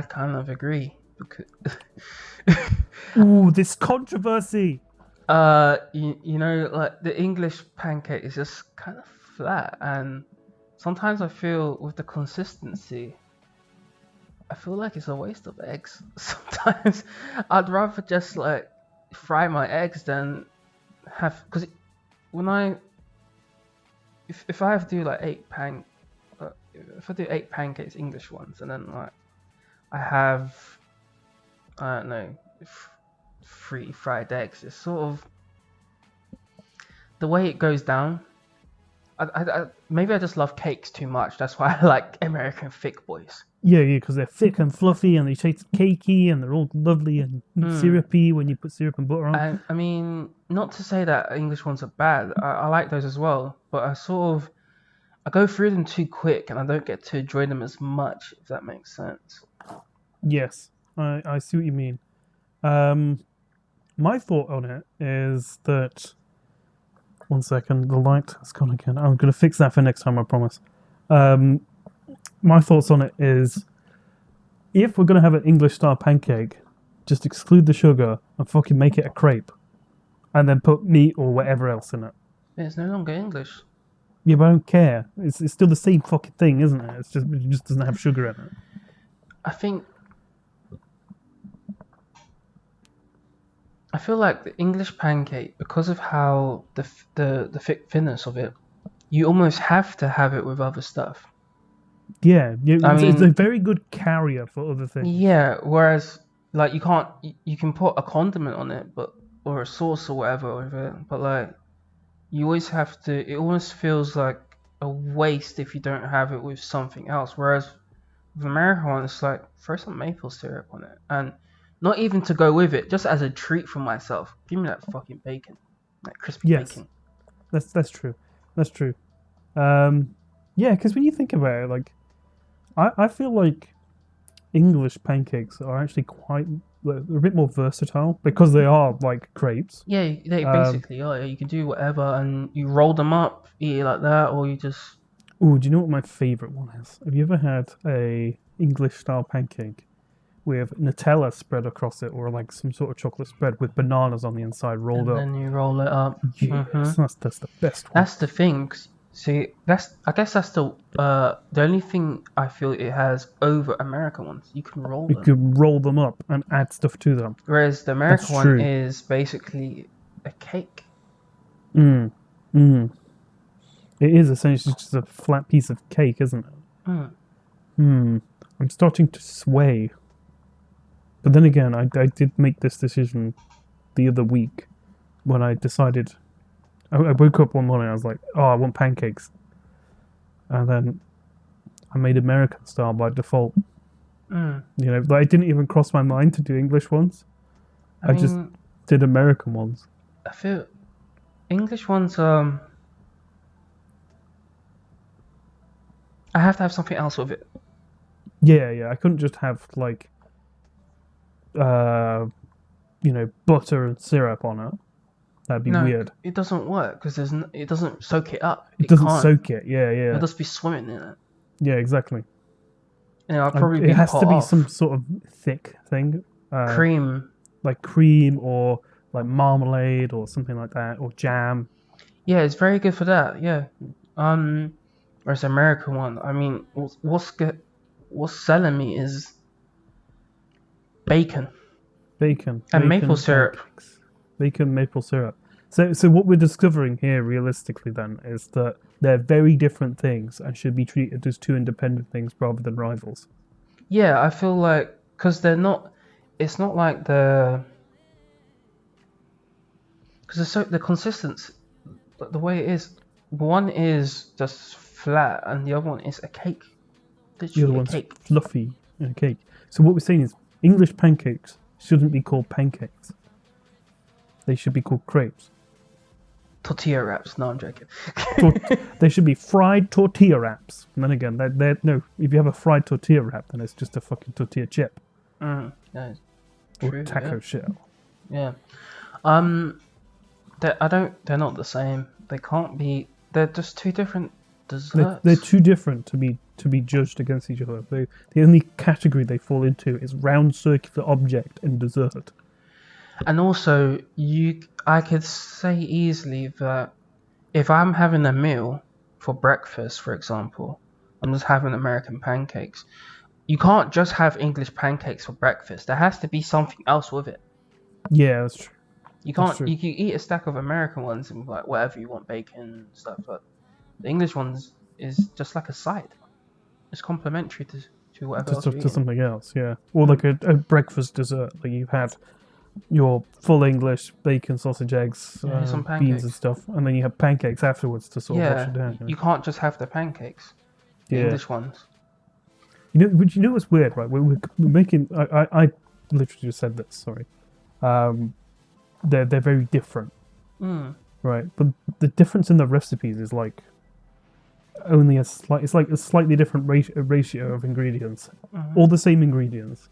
kind of agree. Ooh, this controversy. You know, like the English pancake is just kind of flat, and sometimes I feel with the consistency, I feel like it's a waste of eggs. Sometimes I'd rather just like fry my eggs than have, because if I have to do like 8 pancakes, English ones, and then like I have, I don't know, 3 fried eggs, it's sort of the way it goes down. Maybe I just love cakes too much. That's why I like American thick boys. Yeah, because they're thick and fluffy, and they taste cakey, and they're all lovely and syrupy when you put syrup and butter on. I mean, not to say that English ones are bad. I like those as well, but I go through them too quick, and I don't get to enjoy them as much, if that makes sense. Yes, I see what you mean. My thought on it is that... One second, the light has gone again. I'm going to fix that for next time, I promise. My thoughts on it is if we're gonna have an English style pancake, just exclude the sugar and fucking make it a crepe, and then put meat or whatever else in it. It's no longer English. Yeah, but I don't care. It's still the same fucking thing, isn't it? It just doesn't have sugar in it. I feel like the English pancake, because of how the thick thinness of it, you almost have to have it with other stuff. Yeah, I it's a mean, very good carrier for other things. yeah. Whereas, like, you can put a condiment on it, but or a sauce or whatever with it, but like, you always have to. It almost feels like a waste if you don't have it with something else. Whereas with American one, it's like throw some maple syrup on it, and not even to go with it, just as a treat for myself. Give me that fucking bacon, that crispy Yes, bacon. that's true. That's true. Yeah, because when you think about it, like, I feel like English pancakes are actually they're a bit more versatile because they are like crepes. Yeah, they Um, basically are. You can do whatever, and you roll them up, eat it like that, or you just. oh, do you know what my favorite one is? Have you ever had a English style pancake with Nutella spread across it, or like some sort of chocolate spread with bananas on the inside rolled And up? then you roll it up. Yes, that's the best one. That's the thing. See, I guess that's the only thing I feel it has over American ones. You can roll You them, could roll them up and add stuff to them. whereas the That's American one true. is basically a cake. Mm. Mm. It is essentially just a flat piece of cake, isn't it? Mm. Hmm. I'm starting to sway. But then again, I did make this decision the other week when I decided. I woke up one morning, I was like, oh, I want pancakes. And then I made American style by default. Mm. You know, like, it didn't even cross my mind to do English ones. I I just mean, did American ones. I feel English ones. I have to have something else with it. Yeah. I couldn't just have, like, uh, butter and syrup on it. That'd be No, weird. it doesn't work because it doesn't soak it up. It It doesn't can't. soak it. It'll Yeah. just be swimming in it. Yeah, exactly. I'll probably It be has put to be off. some sort of thick thing, Cream. like cream or like marmalade or something like that, or jam. Yeah, it's very good for that. Yeah. Whereas the American one, I mean, what's selling me is bacon and maple syrup. Pancakes, bacon, maple syrup. So what we're discovering here, realistically, then, is that they're very different things and should be treated as two independent things rather than rivals. Yeah, I feel like because they're not. It's not like because the consistency, the way it is. One is just flat, and the other one is a cake. The other Literally a one's cake. fluffy in a cake. So what we're saying is English pancakes shouldn't be called pancakes. They should be called crepes. Tortilla wraps. No, I'm joking. They should be fried tortilla wraps. And then again, no. If you have a fried tortilla wrap, then it's just a fucking tortilla chip Yeah, or true. taco Yeah. shell. Yeah. They're not the same. They can't be. They're just two different desserts. They're too different to be judged against each other. The only category they fall into is round circular object and dessert. And also, I could say easily that if I'm having a meal for breakfast, for example, I'm just having American pancakes. You can't just have English pancakes for breakfast. There has to be something else with it. Yeah, that's true. You That's can't. true. You can eat a stack of American ones and like whatever you want, bacon and stuff. But the English ones is just like a side. It's complementary to whatever else you're To eating. something else, yeah. Or like a breakfast dessert. Like you've had your full English bacon, sausage, eggs, Yeah, some beans and pancakes. stuff, and then you have pancakes afterwards to sort of wash Yeah, it down. you can't just have the pancakes. The Yeah. English ones. But you know what's weird, right? We're making. I literally just said this. Sorry. They're very different, Mm. right? But the difference in the recipes is like only a slight. It's like a slightly different ratio of ingredients. Mhm. All the same ingredients,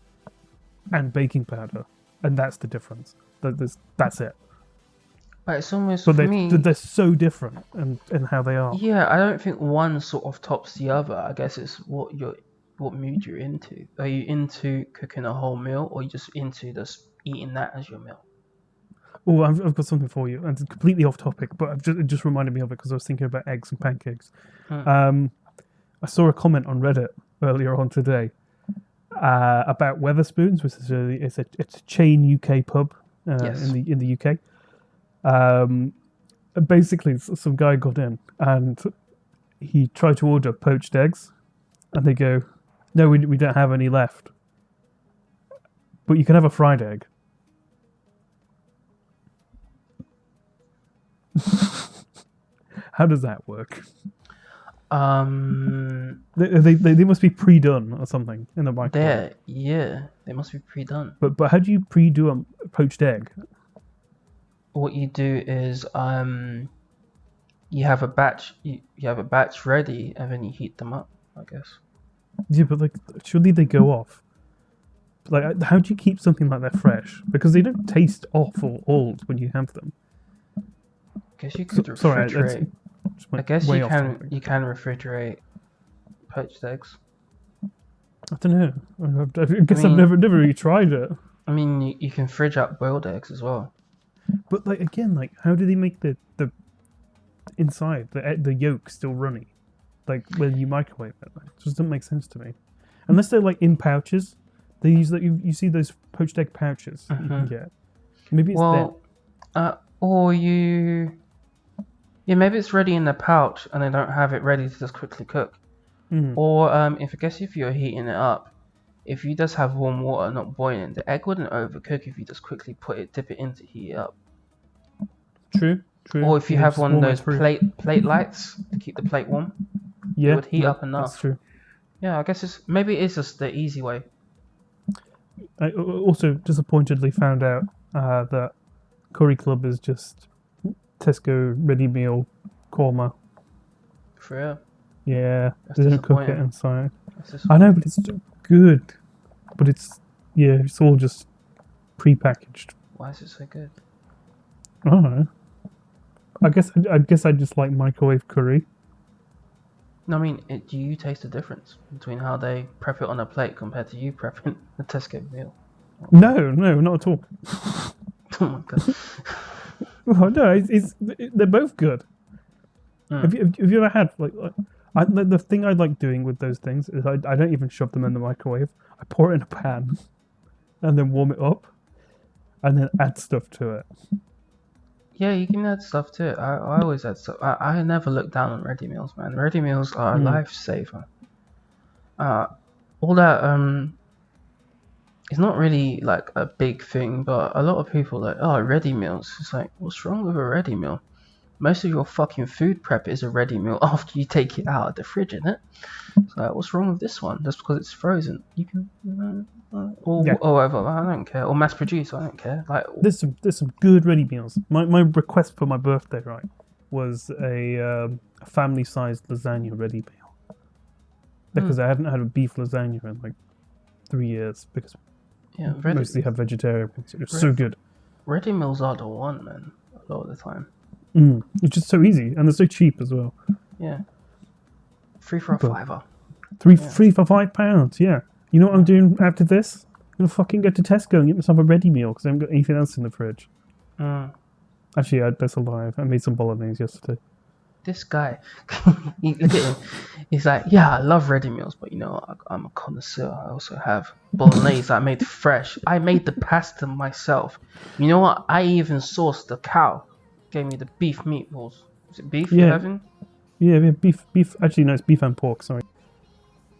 and baking powder, and that's the difference. That's it. But it's almost But for me. they're so different in how they are. Yeah, I don't think one sort of tops the other. I guess it's what what mood you're into. Are you into cooking a whole meal, or are you just into just eating that as your meal? Oh, I've got something for you, and it's completely off topic, but it just reminded me of it because I was thinking about eggs and pancakes. Hmm. I saw a comment on Reddit earlier on today about Weatherspoons, which is it's a chain UK pub Yes. in the UK. Basically, some guy got in and he tried to order poached eggs, and they go, "No, we don't have any left, but you can have a fried egg." How does that work? They must be pre-done or something in the microwave. They must be pre-done. But how do you pre-do a poached egg? What you do is you have a batch ready, and then you heat them up, I guess. Yeah, but like, surely they go off. Like, how do you keep something like that fresh? Because they don't taste off or old when you have them. I guess you could Sorry, refrigerate. I guess you can refrigerate poached eggs. I don't know. I guess I've never really tried it. I mean, you can fridge up boiled eggs as well. But like again, like how do they make the inside the yolk still runny? Like when you microwave it, like, it just doesn't make sense to me. Unless they're like in pouches, they use that. You see those poached egg pouches that you can get. Maybe it's maybe it's ready in the pouch and they don't have it ready to just quickly cook. Or if you're heating it up, if you just have warm water not boiling, the egg wouldn't overcook if you just quickly dip it in to heat it up. True. Or if you have one of those plate lights to keep the plate warm, it would heat up enough. That's true. Yeah, I guess maybe it's just the easy way. I also disappointedly found out that Curry Club is just Tesco ready meal korma. For real? Yeah, they don't cook it inside. I know, but it's still good. But it's all just pre-packaged. Why is it so good? I don't know. I guess I just like microwave curry. No, I mean, do you taste the difference between how they prep it on a plate compared to you prepping a Tesco meal? No, not at all. Oh my god. Well, no, they're both good. Have you ever had the thing I like doing with those things is I don't even shove them in the microwave. I pour it in a pan and then warm it up and then add stuff to it. Yeah, you can add stuff to it. I always add stuff. I never look down on ready meals, man. Ready meals are a lifesaver. All that it's not really like a big thing, but a lot of people are like, oh, ready meals. It's like, what's wrong with a ready meal? Most of your fucking food prep is a ready meal after you take it out of the fridge, isn't it? So what's wrong with this one? Just because it's frozen, you can, or whatever. I don't care. Or mass produced, I don't care. Like there's some good ready meals. My request for my birthday, right, was a family-sized lasagna ready meal because I hadn't had a beef lasagna in like 3 years because mostly have vegetarian ones. It was so good. Ready meals are the one, man. A lot of the time. It's just so easy and they're so cheap as well. Yeah. 3 for a £5. Three for £5. Yeah. You know what I'm doing after this? I'm gonna fucking go to Tesco and get myself a ready meal because I haven't got anything else in the fridge. Actually, that's a lie. I made some bolognese yesterday. This guy, look at him. He's like, yeah, I love ready meals, but you know, I'm a connoisseur. I also have bolognese I made fresh. I made the pasta myself. You know what? I even sourced the cow. Gave me the beef meatballs. Is it beef you're having? Yeah, beef. Actually, no, it's beef and pork. Sorry.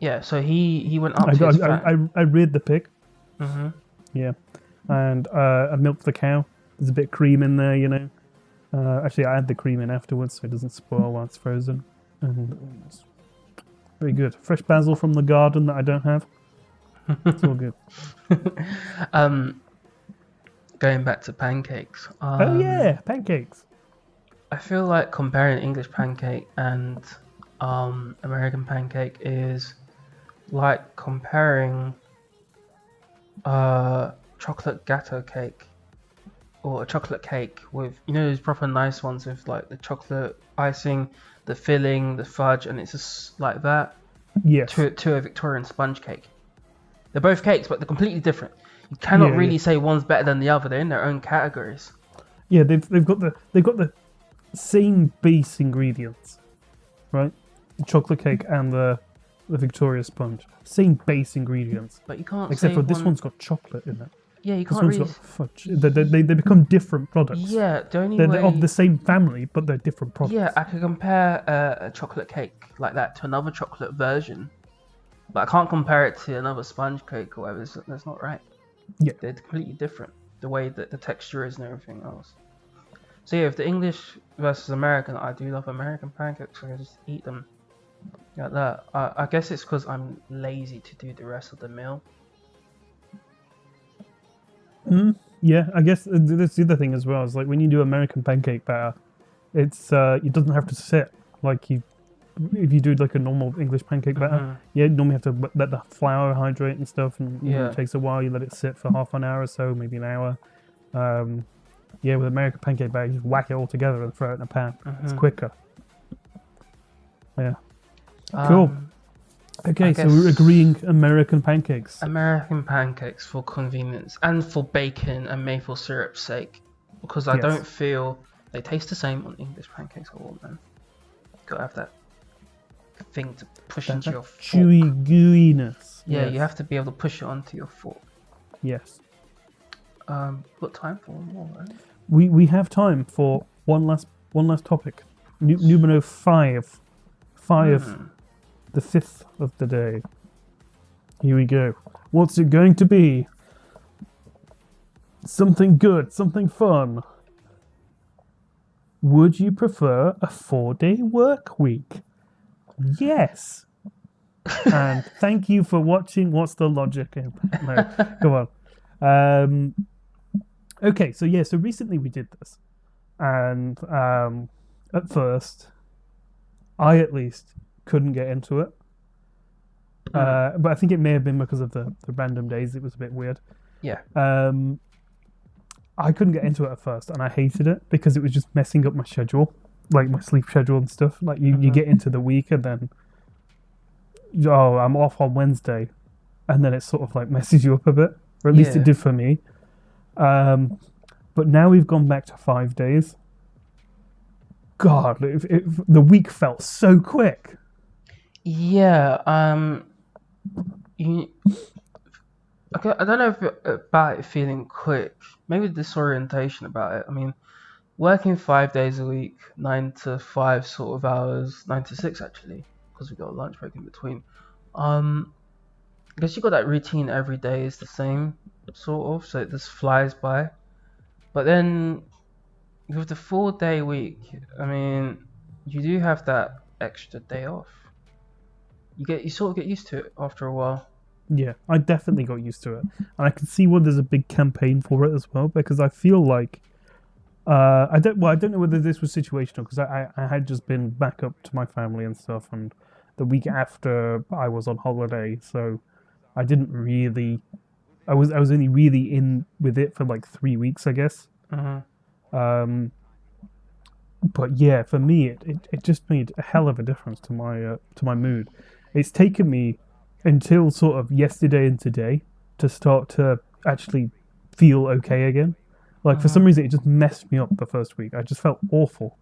Yeah, so he went up to his I reared the pig. Yeah. And I milked the cow. There's a bit of cream in there, you know. Actually, I add the cream in afterwards so it doesn't spoil while it's frozen. And it's very good. Fresh basil from the garden that I don't have. It's all good. Going back to pancakes. Pancakes. I feel like comparing English pancake and American pancake is like comparing chocolate gateau cake or a chocolate cake with, you know, those proper nice ones with like the chocolate icing, the filling, the fudge, and it's just like that. Yes. to a Victorian sponge cake. They're both cakes, but they're completely different. You cannot Yeah, really yeah. say one's better than the other. They're in their own categories. Yeah, they've got the same base ingredients, right? The chocolate cake and the Victoria sponge. Same base ingredients. But you can't Except say for this one. one's got chocolate in it. Yeah, you This can't one's really. got fudge. They become different products. Yeah, the only They're of way. the same family, but they're different products. Yeah, I could compare a chocolate cake like that to another chocolate version, but I can't compare it to another sponge cake or whatever. That's not right. Yeah. They're completely different. The way that the texture is and everything else. So yeah, if the English versus American, I do love American pancakes. So I just eat them like that. I guess it's because I'm lazy to do the rest of the meal. Yeah, I guess that's the other thing as well. Is like when you do American pancake batter, it's it doesn't have to sit like you. If you do like a normal English pancake batter, yeah, you normally have to let the flour hydrate and stuff, and Yeah. it takes a while. You let it sit for half an hour or so, maybe an hour. Yeah, with American pancake batter, you just whack it all together and throw it in a pan. It's quicker. Yeah. Cool. Okay, so we're agreeing American pancakes. American pancakes for convenience and for bacon and maple syrup's sake, because I Yes. don't feel they taste the same on English pancakes. I want them. Gotta have that thing to push into your fork. Chewy gooiness. Yeah, Yes. you have to be able to push it onto your fork. Yes. Got time for one more, right? We have time for one last topic. Numero 5. 5. The 5th of the day. Here we go. What's it going to be? Something good, something fun. Would you prefer a 4-day work week? Yes. And thank you for watching. What's the logic? No, come on. Okay, so recently we did this, and at first, I at least couldn't get into it. But I think it may have been because of the random days. It was a bit weird. Yeah. I couldn't get into it at first, and I hated it because it was just messing up my schedule, like my sleep schedule and stuff. Like you get into the week and then, I'm off on Wednesday, and then it sort of like messes you up a bit, or at least it did for me. But now we've gone back to 5 days. God, the week felt so quick. Yeah. Okay, I don't know if about it feeling quick. Maybe disorientation about it. I mean, working 5 days a week, 9 to 5 sort of hours, 9 to 6 actually, because we got a lunch break in between. I guess you got that routine every day is the same, sort of, so it just flies by. But then with the 4-day week, I mean, you do have that extra day off. You sort of get used to it after a while. Yeah, I definitely got used to it, and I can see why there's a big campaign for it as well, because I feel like I don't know whether this was situational, because I had just been back up to my family and stuff, and the week after I was on holiday, so I didn't really. I was only really in with it for like 3 weeks, I guess. But yeah, for me, it just made a hell of a difference to my mood. It's taken me until sort of yesterday and today to start to actually feel okay again. Like for some reason, it just messed me up the first week. I just felt awful.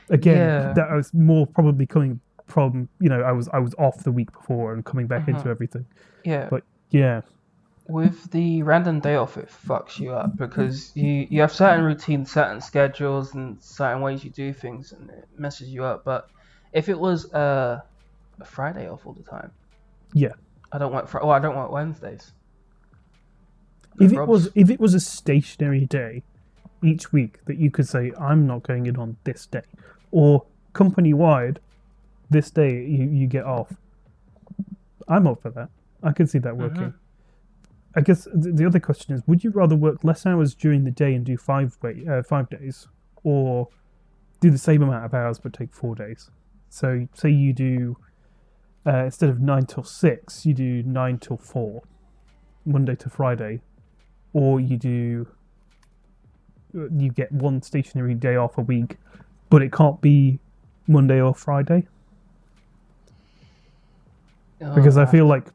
Again, that I was more probably coming from, I was off the week before and coming back into everything. Yeah. But yeah. With the random day off, it fucks you up because you have certain routines, certain schedules, and certain ways you do things, and it messes you up. But if it was a Friday off all the time, yeah, I don't work Wednesdays. If it was a stationary day each week that you could say I'm not going in on this day, or company wide, this day you get off, I'm up for that. I could see that working. I guess the other question is, would you rather work less hours during the day and do 5 days, or do the same amount of hours but take 4 days? So say you do, instead of 9 till 6, you do 9 till 4, Monday to Friday, or you get one stationary day off a week, but it can't be Monday or Friday. Because I I have feel like,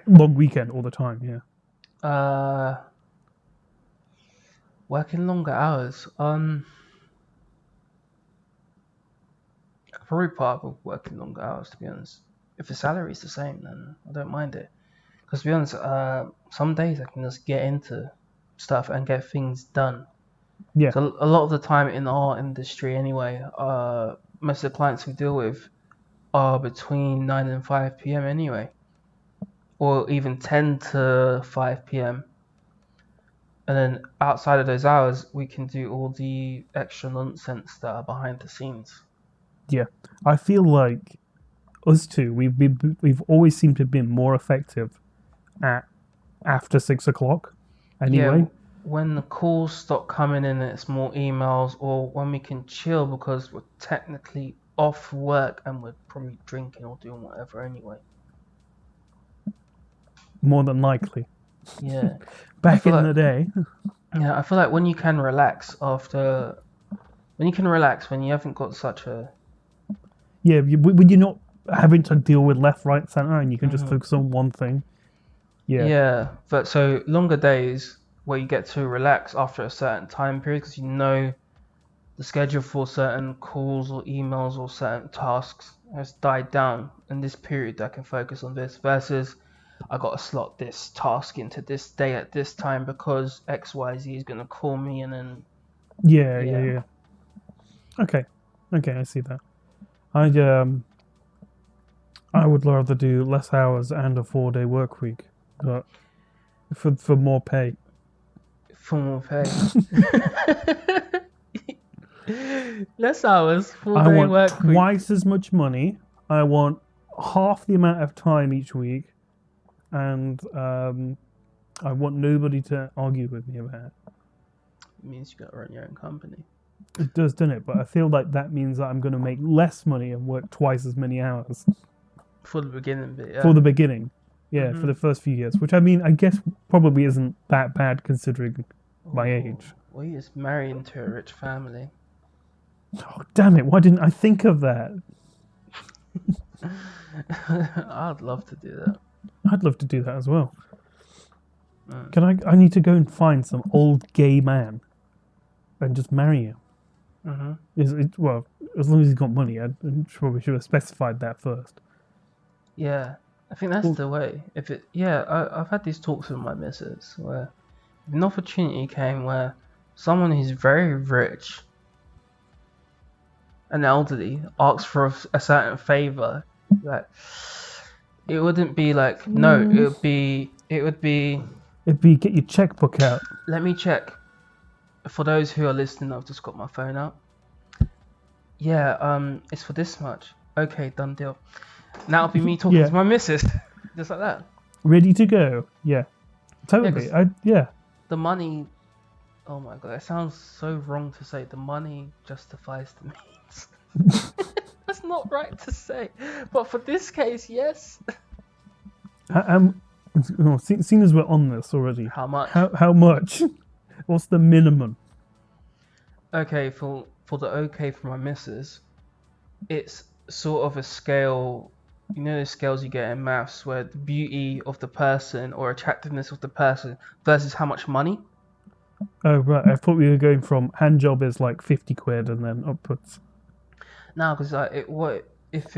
long weekend all the time. Yeah. to. Working longer hours. Probably part of working longer hours, to be honest. If the salary is the same, then I don't mind it. Because to be honest, some days I can just get into stuff and get things done. Yeah. So a lot of the time in our industry, anyway, most of the clients we deal with are between 9 and 5 p.m. anyway, or even 10 to 5 p.m. And then outside of those hours, we can do all the extra nonsense that are behind the scenes. Yeah. I feel like us two, we've always seemed to have been more effective at after 6 o'clock. Anyway. Yeah, when the calls stop coming in, it's more emails, or when we can chill because we're technically off work and we're probably drinking or doing whatever anyway. More than likely. Yeah. Back in the day. Yeah, I feel like when you can relax when you haven't got such a. Yeah, when you're not having to deal with left, right, center, and you can just focus on one thing. Yeah. Yeah, but so longer days where you get to relax after a certain time period because you know the schedule for certain calls or emails or certain tasks has died down. In this period, I can focus on this versus I got to slot this task into this day at this time because XYZ is going to call me and then. Yeah. Okay, I see that. I would rather do less hours and a 4-day work week, but for more pay. For more pay. Less hours, 4-day I want work week. twice as much money. I want half the amount of time each week, and I want nobody to argue with me about it. It means you got to run your own company. It does, doesn't it? But I feel like that means that I'm going to make less money and work twice as many hours. For the beginning bit, yeah. For the beginning. Yeah, for the first few years. Which, I mean, I guess probably isn't that bad considering my age. Well, you just marry into a rich family. Oh, damn it. Why didn't I think of that? I'd love to do that. I'd love to do that as well. I need to go and find some old gay man and just marry him. Well, as long as he's got money, I probably should have specified that first. Yeah, I think that's the way. I've had these talks with my missus where an opportunity came where someone who's very rich and elderly asks for a certain favor. Like, it wouldn't be like no, it would be get your checkbook out. Let me check. For those who are listening, I've just got my phone out. Yeah, it's for this much. Okay, done deal. Now it'll be me talking to my missus. Just like that. Ready to go. Yeah. Totally. The money, oh my god, it sounds so wrong to say. The money justifies the means. That's not right to say. But for this case, yes. Seeing as we're on this already. How much? How much? What's the minimum? Okay, for the my missus, it's sort of a scale. You know the scales you get in maths where the beauty of the person or attractiveness of the person versus how much money? Oh, right. I thought we were going from hand job is like 50 quid and then upwards. No, because if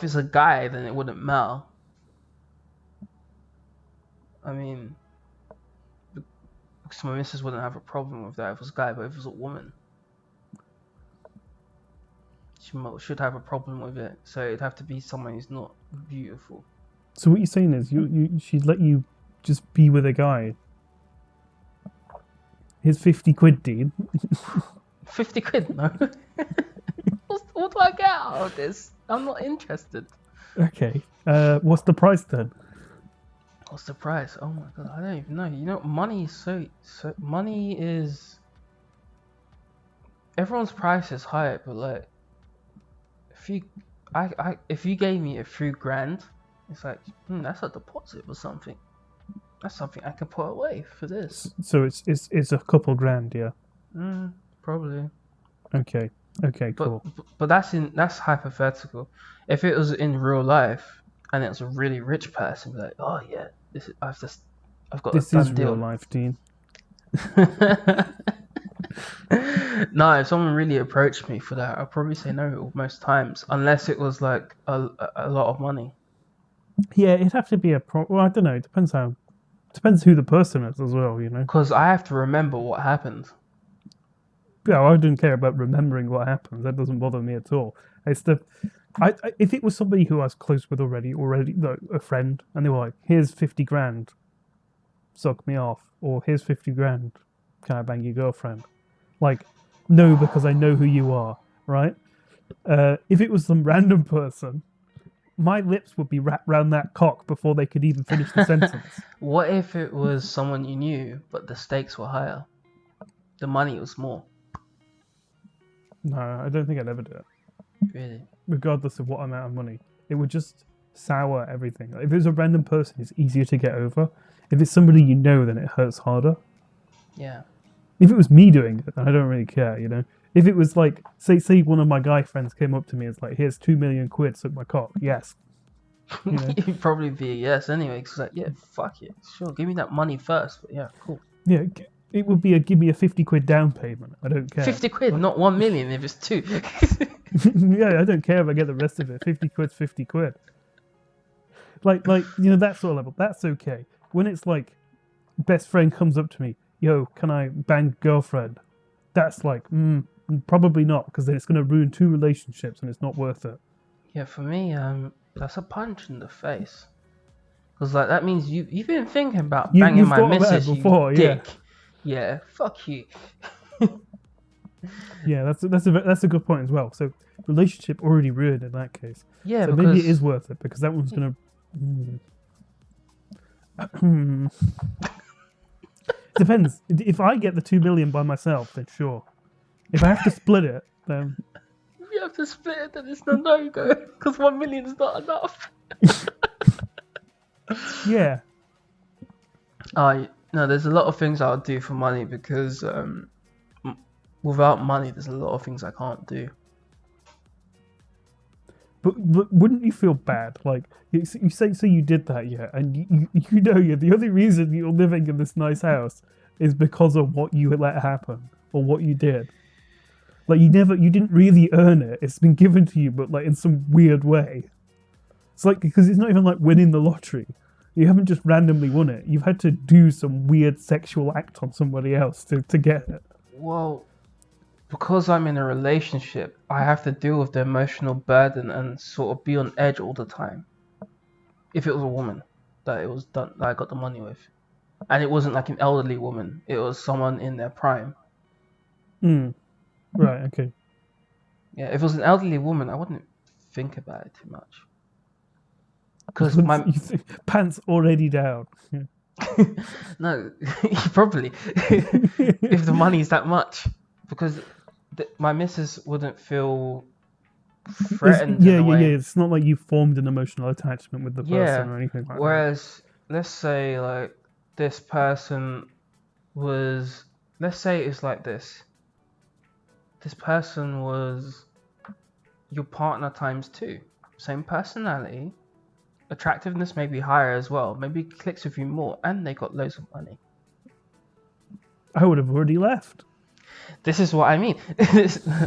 it's a guy, then it wouldn't matter. I mean, because my missus wouldn't have a problem with that if it was a guy, but if it was a woman, she should have a problem with it. So it'd have to be someone who's not beautiful. So what you're saying is she'd let you just be with a guy. Here's 50 quid, dude. 50 quid, no. What do I get out of this? I'm not interested. Okay. What's the price then? What's the price? Oh my god, I don't even know. You know, money is so money is. Everyone's price is high, but like, if you gave me a few grand, it's like, that's a deposit or something. That's something I can put away for this. So it's a couple grand, yeah. Probably. Okay. Okay, But cool. but that's hypothetical. If it was in real life and it was a really rich person, be like, oh yeah, I've got a This is done real deal. life, Dean. No, if someone really approached me for that, I'd probably say no most times, unless it was like a lot of money. Yeah, it'd have to be well, I don't know. It depends who the person is as well. Because I have to remember what happened. Yeah, I don't care about remembering what happens. That doesn't bother me at all. It's the, if it was somebody who I was close with already, like a friend, and they were like, "Here's 50 grand, suck me off," or "Here's 50 grand, can I bang your girlfriend?" Like, no, because I know who you are, right? If it was some random person, my lips would be wrapped round that cock before they could even finish the sentence. What if it was someone you knew, but the stakes were higher? The money was more. No, I don't think I'd ever do it. Really? Regardless of what amount of money. It would just sour everything. If it was a random person, it's easier to get over. If it's somebody you know, then it hurts harder. Yeah. If it was me doing it, then I don't really care, If it was like, say one of my guy friends came up to me and was like, "Here's 2 million quid, suck my cock." Yes. You'd probably be a yes anyway, because like, yeah, fuck it. Sure, give me that money first. But yeah, cool. Yeah, it would be give me a 50 quid down payment. I don't care. 50 quid, not 1 million if it's two. Yeah, I don't care if I get the rest of it. 50 quid's 50 quid. Like that sort of level. That's okay. When it's like, best friend comes up to me, "Yo, can I bang girlfriend?" That's like, probably not, because then it's going to ruin 2 relationships and it's not worth it. Yeah, for me, that's a punch in the face. Because like that means you've been thinking about banging You've my thought about missus, it before, you dick. Yeah, fuck you. Yeah, that's a good point as well. So relationship already ruined in that case. Yeah, So because maybe it is worth it, because that one's gonna. Depends. If I get the 2 million by myself, then sure. If I have to split it, then if you have to split it, then it's no go. Because 1 million is not enough. yeah. No, there's a lot of things I'll do for money because without money, there's a lot of things I can't do. But wouldn't you feel bad? Like, you say you did that, yeah, and you're the only reason you're living in this nice house is because of what you let happen or what you did. Like, you didn't really earn it. It's been given to you, but like in some weird way. It's like, because it's not even like winning the lottery. You haven't just randomly won it. You've had to do some weird sexual act on somebody else to get it. Well, because I'm in a relationship, I have to deal with the emotional burden and sort of be on edge all the time. If it was a woman that I got the money with, and it wasn't like an elderly woman, it was someone in their prime. Right. Okay. Yeah, if it was an elderly woman, I wouldn't think about it too much. Because pants already down. Yeah. No, probably if the money's that much, because my missus wouldn't feel threatened in a way. Yeah. It's not like you formed an emotional attachment with the person or anything like Whereas, let's say like this person was, let's say it's like this. This person was your partner times 2, same personality. Attractiveness may be higher as well. Maybe clicks with you more, and they got loads of money. I would have already left. This is what I mean.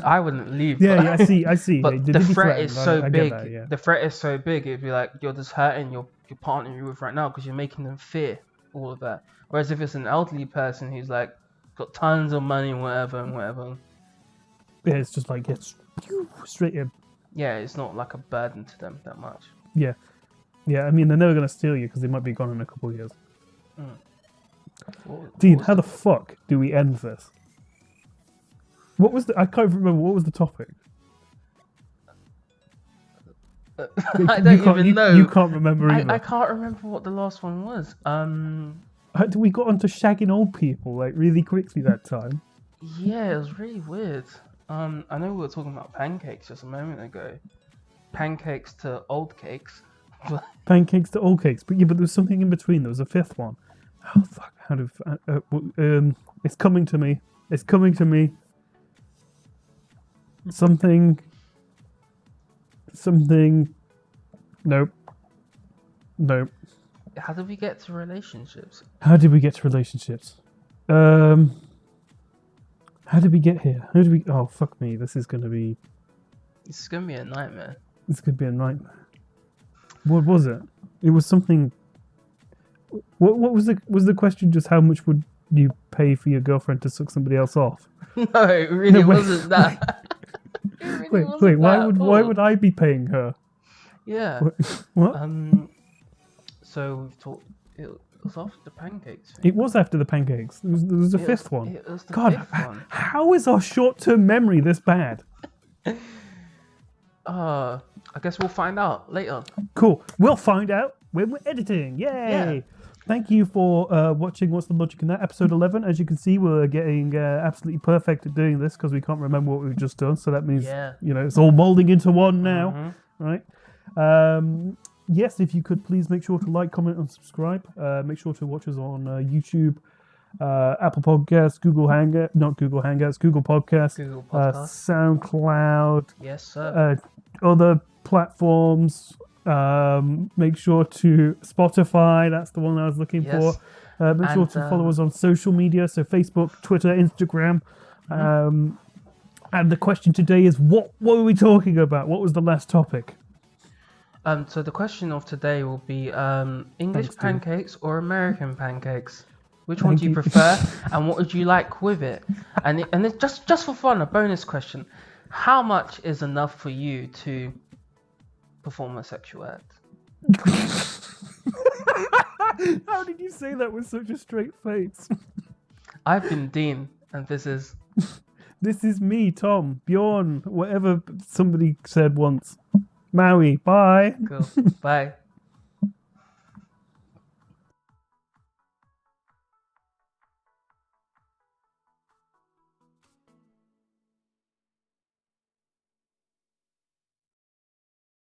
I wouldn't leave. Yeah, I see. But the threat is so big. That, yeah. The threat is so big. It'd be like you're just hurting your partner you're with right now because you're making them fear all of that. Whereas if it's an elderly person who's like got tons of money and whatever. Yeah, it's just like it's straight in. Yeah, it's not like a burden to them that much. Yeah. I mean, they're never gonna steal you because they might be gone in a couple of years. Dean, how the fuck do we end this? What was I can't remember. What was the topic? I don't even know. You can't remember either. I can't remember what the last one was. We got onto shagging old people like really quickly that time. Yeah, it was really weird. I know we were talking about pancakes just a moment ago. Pancakes to old cakes. Pancakes to old cakes, but there was something in between. There was a fifth one. Oh fuck! It's coming to me. Something. Nope. Nope. How did we get to relationships? How did we get to relationships? How did we get here? How did we? Oh, fuck me! This is gonna be a nightmare. This could be a nightmare. What was it? It was something. What was the question? Just how much would you pay for your girlfriend to suck somebody else off? No, it really No, wait. wasn't that. It really Wait, wasn't wait. Why that would at why all. would I be paying her? Yeah. What? So we've talked. It was after the pancakes. It was after the pancakes. There was a fifth one. It was the God, fifth one. how is our short-term memory this bad? I guess we'll find out later. Cool. We'll find out when we're editing. Yay! Yeah. Thank you for watching What's the Logic in That? Episode 11. As you can see, we're getting absolutely perfect at doing this because we can't remember what we've just done. So that means, it's all molding into one now. Right? Yes, if you could please make sure to like, comment, and subscribe. Make sure to watch us on YouTube, Apple Podcasts, Google Podcasts, Google Podcasts. SoundCloud. Yes, sir. Other platforms. Make sure to Spotify. That's the one I was looking for. Make sure to follow us on social media. So Facebook, Twitter, Instagram. And the question today is, what were we talking about? What was the last topic? So the question of today will be English pancakes or American pancakes? Which one do you prefer, and what would you like with it? And it's just for fun, a bonus question: how much is enough for you to perform a sexual act? How did you say that with such a straight face? I've been Dean, and this is me, Tom, Bjorn, whatever somebody said once. Maui, bye. Cool. Bye.